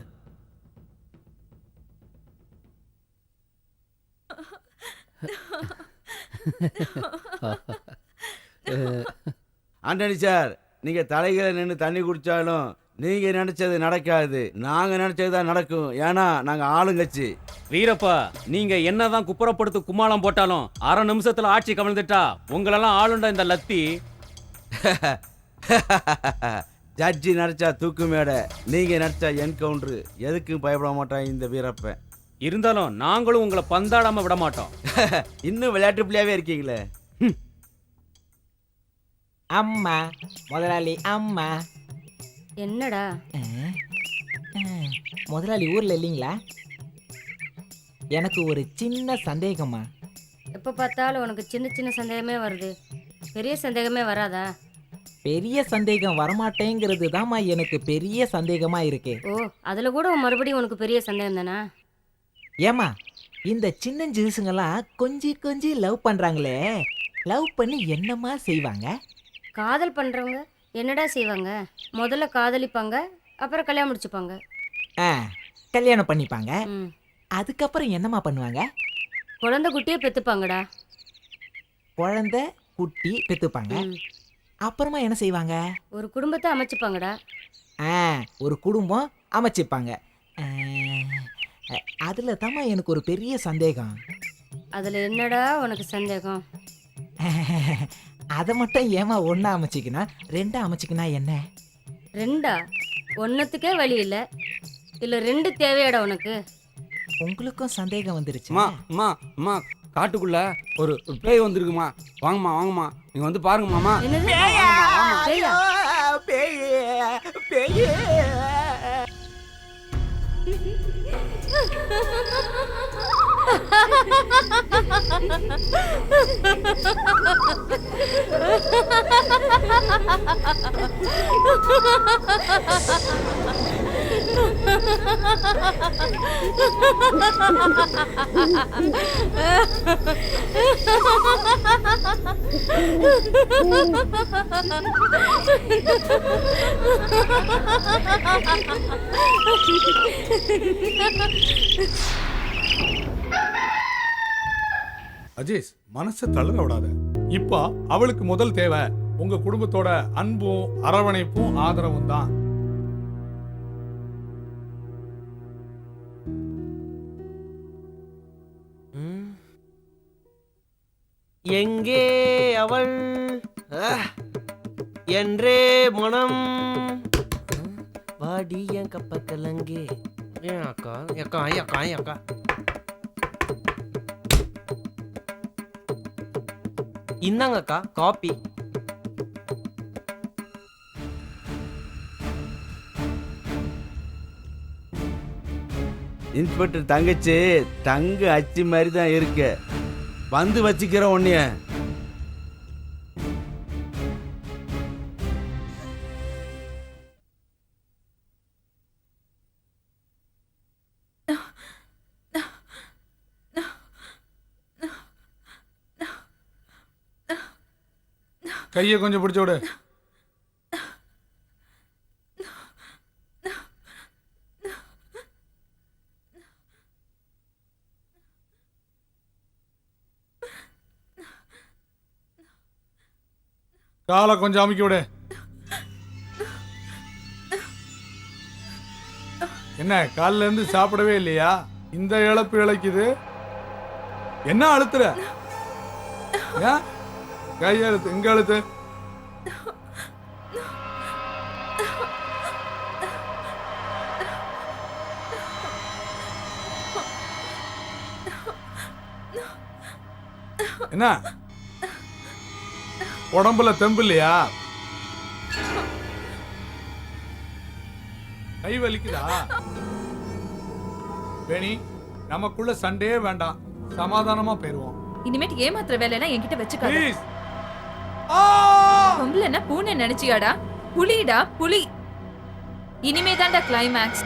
H: ஆண்டனி சார், நீங்க தலைகளை நின்று தண்ணி குடிச்சாலும் நீங்க நினைச்சது நடக்காது, நாங்க நினைச்சதுதான் நடக்கும். ஏன்னா நாங்க ஆளுங்கட்சி.
B: வீரப்பா, நீங்க என்னதான் குப்புறப்படுத்து கும்மாளம் போட்டாலும் அரை நிமிஷத்துல ஆட்சி கவிழ்ந்துட்டா உங்களெல்லாம் ஆளுண்ட இந்த லத்தி.
H: ஜட்ஜி நடிச்சா தூக்கு மேடை, நீங்க நடிச்சா என்கவுண்டர். எதுக்கும் பயப்பட மாட்டான் இந்த வீரப்பன்.
B: இருந்தாலும் நாங்களும் உங்களை பந்தாடாம விட மாட்டோம்.
H: இன்னும் விளையாட்டு பிள்ளையாவே இருக்கீங்களே.
I: அம்மா முதலாளி அம்மா.
D: என்னடா?
I: முதலாளி ஊர்ல இல்லைங்களா? எனக்கு ஒரு சின்ன சந்தேகம்மா.
D: எப்போ பார்த்தாலும் உனக்கு சின்ன சின்ன சந்தேகமே வருது, பெரிய சந்தேகமே வராதா?
I: பெரிய சந்தேகம் வரமாட்டேங்கிறது தாம்மா எனக்கு பெரிய சந்தேகமா இருக்கு.
D: ஓ, அதுல கூட மறுபடியும் உனக்கு பெரிய சந்தேகம் தானா?
I: ஏமா இந்த சின்ன ஜூஸுங்கெல்லாம் கொஞ்சி கொஞ்சி லவ் பண்றாங்களே, லவ் பண்ணி என்னம்மா செய்வாங்க?
D: காதல் பண்றவங்க என்னடா செய்வாங்க? முதல்ல காதலிப்பாங்க, அப்புறம் கல்யாணம் முடிச்சுப்பாங்க.
I: கல்யாணம் பண்ணிப்பாங்க.
D: ம்.
I: அதுக்கப்புறம் என்னம்மா பண்ணுவாங்க?
D: குழந்தை குட்டியே பெத்துப்பாங்கடா.
I: குழந்தை குட்டி பெத்துப்பாங்க.
D: ம்.
I: அப்புறமா என்ன செய்வாங்க?
D: ஒரு குடும்பத்தை அமைச்சுப்பாங்கடா.
I: ஒரு குடும்பம் அமைச்சிப்பாங்க. அதுல தாம்மா எனக்கு ஒரு பெரிய சந்தேகம்.
D: அதுல என்னடா உனக்கு சந்தேகம்?
I: அதை மட்டும் ஏமா ஒன்னா அமைச்சிக்கினா ரெண்டா அமைச்சிக்கினா என்ன?
D: ரெண்டா? ஒன்னத்துக்கே வழி இல்ல, இல்ல ரெண்டு தேவையாடா உனக்கு?
I: உங்களுக்கும் சந்தேகம் வந்துருச்சு?
C: அம்மா அம்மா காட்டுக்குள்ள ஒரு பேய் வந்திருக்குமா, வாங்கம்மா வாங்கம்மா, நீங்க வந்து பாருங்க மாமா.
D: என்னது? பேயா?
C: அஜேஷ், மனசை தளர விடாத. இப்ப அவளுக்கு முதல் தேவை உங்க குடும்பத்தோட அன்பும் அரவணைப்பும் ஆதரவும் தான்.
G: எங்கே அவள் என்றே மனம் வாடி என் கப்பக்கலங்கே. ஏன் அக்கா அக்கா அக்கா அக்கா இந்தாங்கக்கா காப்பி.
H: இன்ஸ்பெக்டர் தங்கச்சி தங்க அச்சு மாதிரி தான் இருக்கு, வந்து வச்சுக்கிற உன்னைய.
C: கையை கொஞ்சம் பிடிச்சு விடு. காலை கொஞ்சம் அமுக்கி விடு. என்ன காலில இருந்து சாப்பிடவே இல்லையா? இந்த இழப்பு இழைக்குது. என்ன அழுத்துற? ஏன் கையை அழுத்து, இங்க அழுத்து. என்ன உடம்புல தெம்பு இல்லையா? கை வலிக்குதா? வேணி, நமக்குள்ள சண்டையே வேண்டாம், சமாதானமா போயிருவோம்.
F: இனிமேட்டு ஏமாத்துற வேலையெல்லாம் என்கிட்ட வச்சுக்காத.
C: ப்ளீஸ்.
F: பொம்பளைன்னா பூனை நினைச்சியாடா? புலிடா புலி. இனிமே தான்டா கிளைமேக்ஸ்.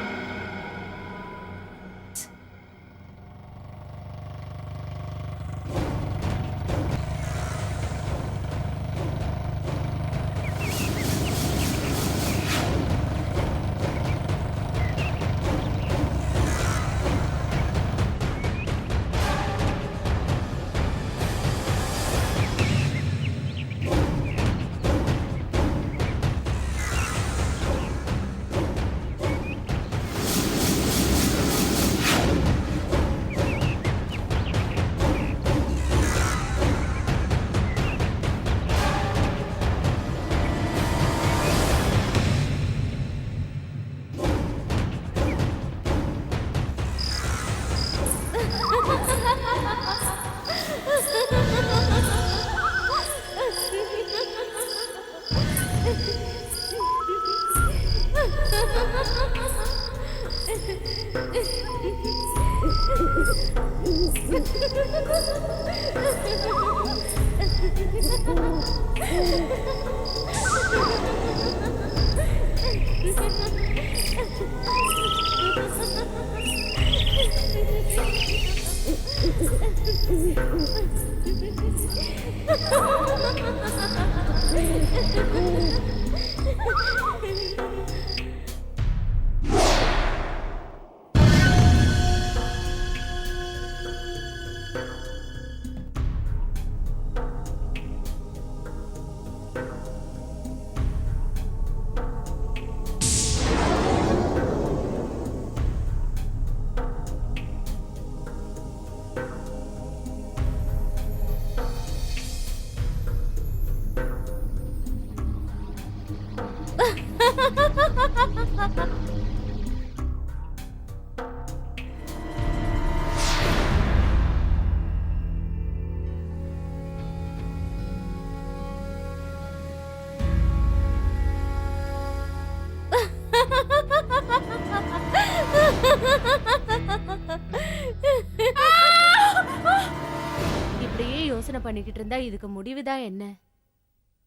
K: இப்படியே யோசனை பண்ணிக்கிட்டு இருந்தா இதுக்கு முடிவுதான் என்ன?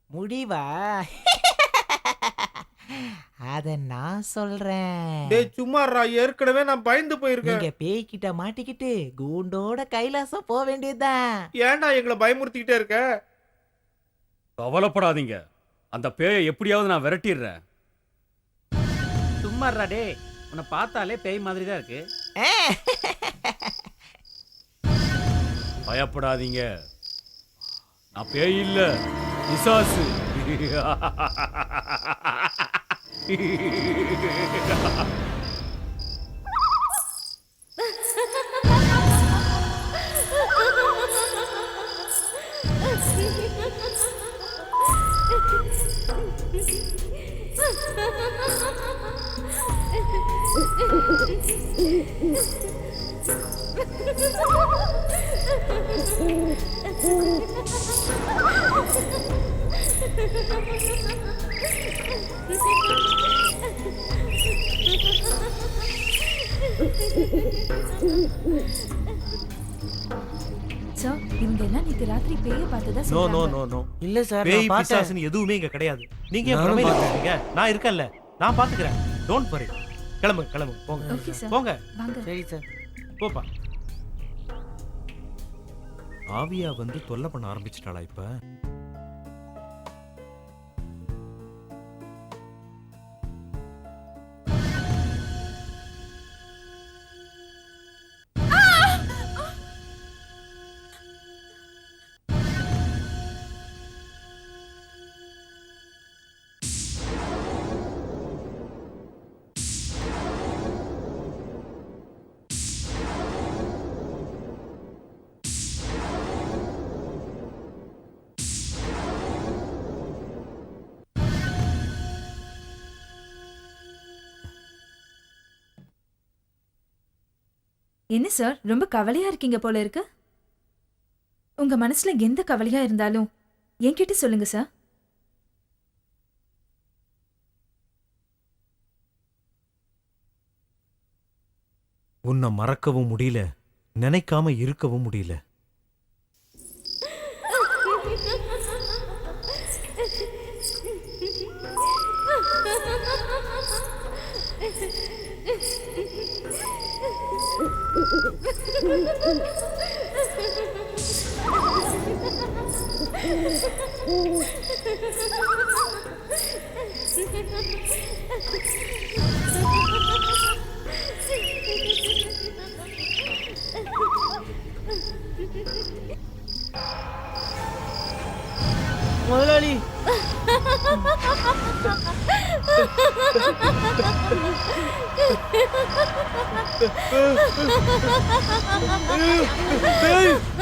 I: முடிவா? அத நான் சொல்றேன்.
G: டேய் சும்மாறா, ஏற்கனவே நான் பயந்து போயிருக்கேன்.
I: நீங்க பேய்கிட்ட மாட்டிக்கிட்டு கூண்டோட கைலாசம் போக வேண்டியதுதான்.
G: ஏன்டா எங்களை பயமுறுத்திக்கிட்டே இருக்க?
B: கவலைப்படாதீங்க, அந்த பேயை எப்படியாவது நான் விரட்டிடுறேன்.
M: சும்மாறா டே, உன்னை பார்த்தாலே பேய் மாதிரி தான் இருக்கு.
B: பயப்படாதீங்க, நான் பேய் இல்ல, பிசாசு.
F: சார், இவங்க எல்லாம் நேத்து ராத்திரி பேய பார்த்ததா
A: நோ நோ
F: சொல்றாங்க.
A: நோ நோ
G: இல்ல சார்,
A: பேய்
G: நான் பார்த்தேன்.
A: பிசாசுன்னு எதுவுமே இங்க கிடையாது. நீங்க ஏன்
G: நானும்
A: பிரமையில
G: பார்த்தேன்.
A: இருக்கீங்க? நான் இருக்கேன்ல, நான் பாத்துக்கிறேன். Don't worry. கிளம்பு கிளம்பு, போங்க
F: ஓகே சார்.
A: போங்க.
F: வாங்க.
G: சரி சார்.
A: போப்பா. ஆவியா வந்து தொல்லை பண்ண ஆரம்பிச்சிட்டாளா இப்ப?
F: என்ன சார் ரொம்ப கவலையா இருக்கீங்க போல இருக்கு? உங்க மனசுல எந்த கவலையா இருந்தாலும் என்கிட்ட சொல்லுங்க சார்.
A: உன்னை மறக்கவும் முடியல, நினைக்காம இருக்கவும் முடியல.
G: முதலாளி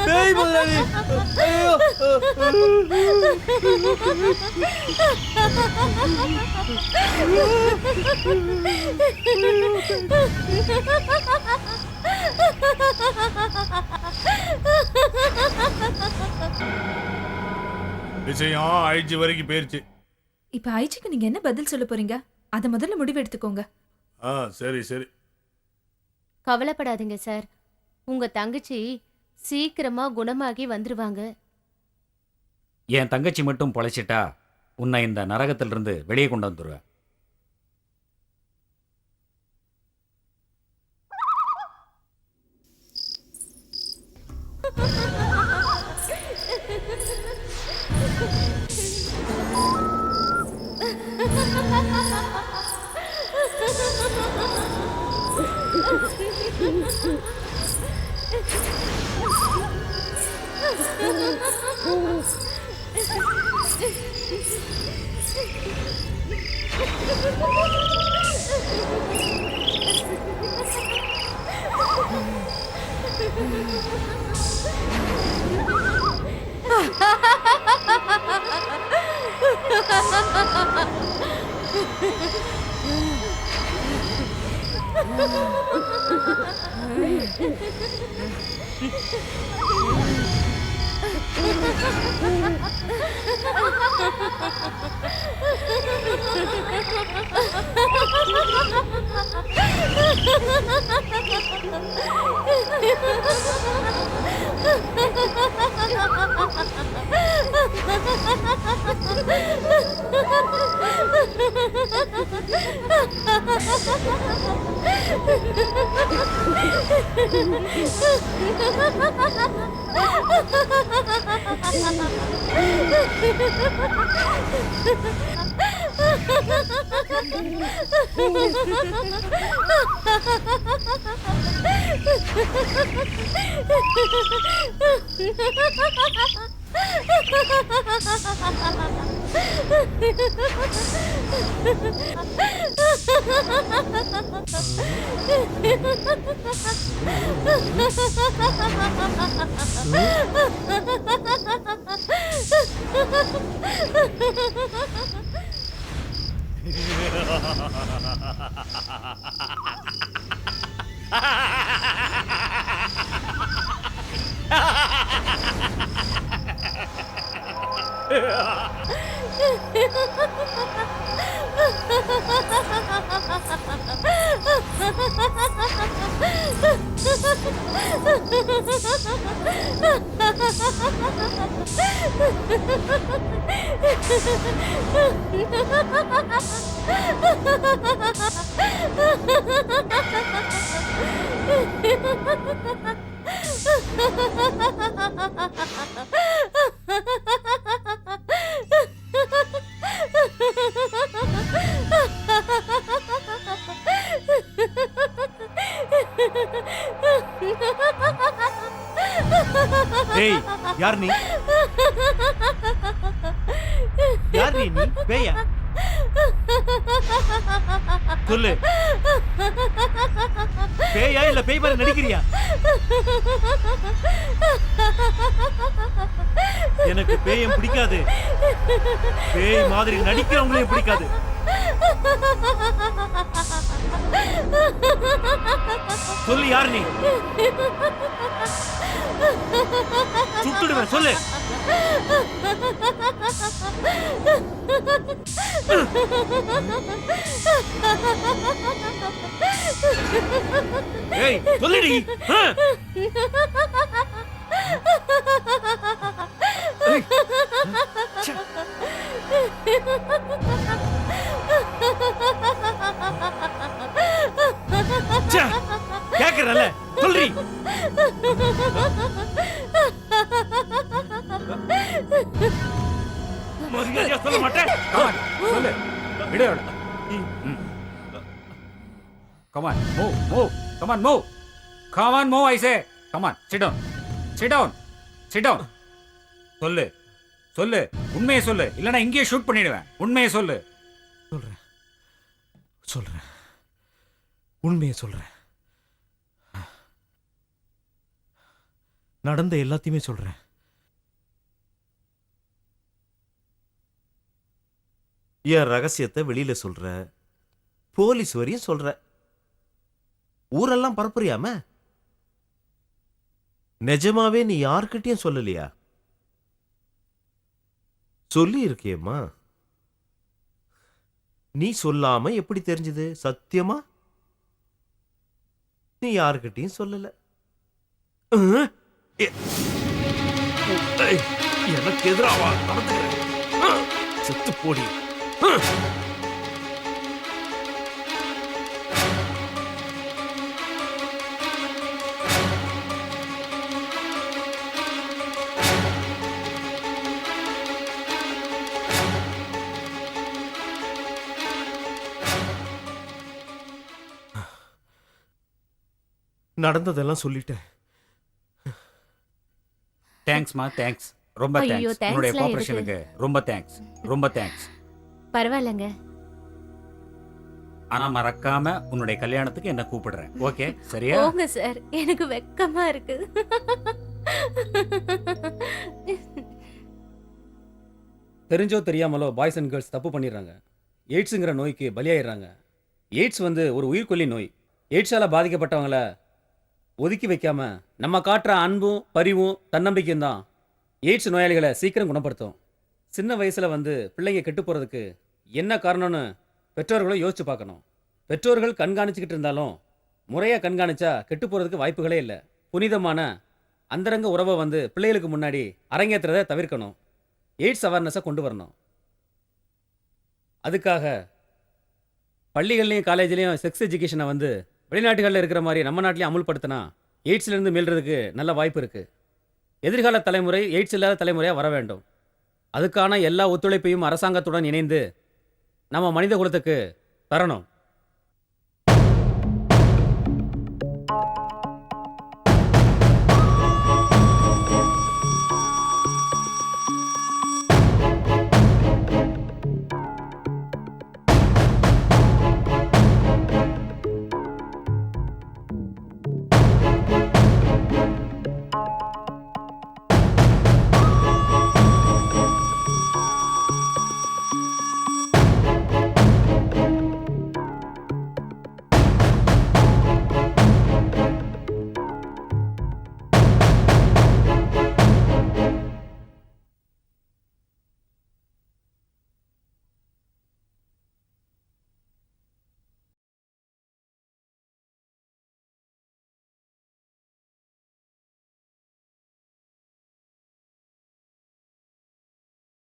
G: பேய் முதலாளி. ஐயோ
C: விஷயம் ஐஜி வரைக்கும் போயிருச்சு.
F: இப்ப ஐஜிக்கு நீங்க என்ன பதில் சொல்ல போறீங்க? அத முதல்ல முடிவு எடுத்துக்கோங்க.
C: சரி சரி.
K: கவலைப்படாதீங்க சார், உங்க தங்கச்சி சீக்கிரமா குணமாகி வந்துருவாங்க.
E: என் தங்கச்சி மட்டும் பொழைச்சிட்டா உன்னை இந்த நரகத்திலிருந்து வெளியே கொண்டு வந்துடுவேன்.
A: ஏய், யார் நீ? யார் நீ? பேயா? சொல்லு, பேயா இல்ல பேய் மாதிரி நடிக்கிறியா? எனக்கு பேயம் பிடிக்காது, பேய் மாதிரி நடிக்கிறவங்களையும் பிடிக்காது. சொல்லு, யார் நீ? சுட்டுடுவேன், சொல்லு. ஏய், சொல்லுடி. ஆ? ஏய், ச்சே. ச்சே, கேக்குறல, சொல்றி. மரியாதையா சொல்ல மாட்டேன்.
J: சொல்லு, விடு அவளை.
E: Come on, move. Come on, move, I say. Come on, sit down. சொல்லு, உண்மையை சொல்லு, இல்லைன்னா இங்கேயே ஷூட் பண்ணிடுவேன். உண்மையை சொல்லு.
A: சொல்றேன், உண்மையை சொல்றேன். நடந்த எல்லாத்தையுமே சொல்றேன். என் ரகசியத்தை வெளியில சொல்ற, போலீஸ் வரையும் சொல்ற, ஊரெல்லாம் பரப்புறியாம? நிஜமாவே நீ யார்கிட்டயும் சொல்லலையா? சொல்லி இருக்கியம்மா. நீ சொல்லாம எப்படி தெரிஞ்சது? சத்தியமா நீ யார்கிட்டயும் சொல்லல. எனக்கு எதிராவா நடந்துக்கிறேன்? செத்து போடி. நடந்ததெல்லாம் சொல்லிட்டேன்.
E: தேங்க்ஸ்மா, தேங்க்ஸ், ரொம்ப
K: ஐயோ,
E: தேங்க்ஸ்.
K: thanks
E: உன்னுடைய
K: எல்லாம்
E: கோஆபரேஷனுக்கு ரொம்ப தேங்க்ஸ்.
K: பரவாயில்லைங்க.
E: ஆனா மறக்காம உன்னுடைய கல்யாணத்துக்கு என்ன கூப்பிடுறேன். ஓகே, சரியா?
K: போங்க சார், எனக்கு வெக்கமா இருக்கு.
B: தெரிஞ்சோ தெரியாமலோ பாய்ஸ் அண்ட் கேர்ள்ஸ் தப்பு பண்ணிடுறாங்க. எய்ட்ஸுங்கிற நோய்க்கு பலியாயிடுறாங்க. எய்ட்ஸ் வந்து ஒரு உயிர்கொல்லி நோய். எய்ட்ஸால் பாதிக்கப்பட்டவங்கள ஒதுக்கி வைக்காம நம்ம காட்டுற அன்பும் பரிவும் தன்னம்பிக்கையும் தான் எய்ட்ஸ் நோயாளிகளை சீக்கிரம் குணப்படுத்தும். சின்ன வயசில் வந்து பிள்ளைங்க கெட்டு போகிறதுக்கு என்ன காரணம்னு பெற்றோர்களும் யோசிச்சு பார்க்கணும். பெற்றோர்கள் கண்காணிச்சுக்கிட்டு இருந்தாலும் முறையாக கண்காணிச்சா கெட்டு போகிறதுக்கு வாய்ப்புகளே இல்லை. புனிதமான அந்தரங்க உறவை வந்து பிள்ளைகளுக்கு முன்னாடி அரங்கேற்றுறதை தவிர்க்கணும். எய்ட்ஸ் அவேர்னஸை கொண்டு வரணும். அதுக்காக பள்ளிகள்லையும் காலேஜ்லேயும் செக்ஸ் எஜுகேஷனை வந்து வெளிநாட்டுகளில் இருக்கிற மாதிரி நம்ம நாட்டிலையும் அமுல்படுத்தினா எய்ட்ஸ்லேருந்து மீள்றதுக்கு நல்ல வாய்ப்பு இருக்குது. எதிர்கால தலைமுறை எய்ட்ஸ் இல்லாத தலைமுறையாக வர வேண்டும். அதுக்கான எல்லா ஒத்துழைப்பையும் அரசாங்கத்துடன் இணைந்து நம்ம மனித குலத்துக்கு தரணும்.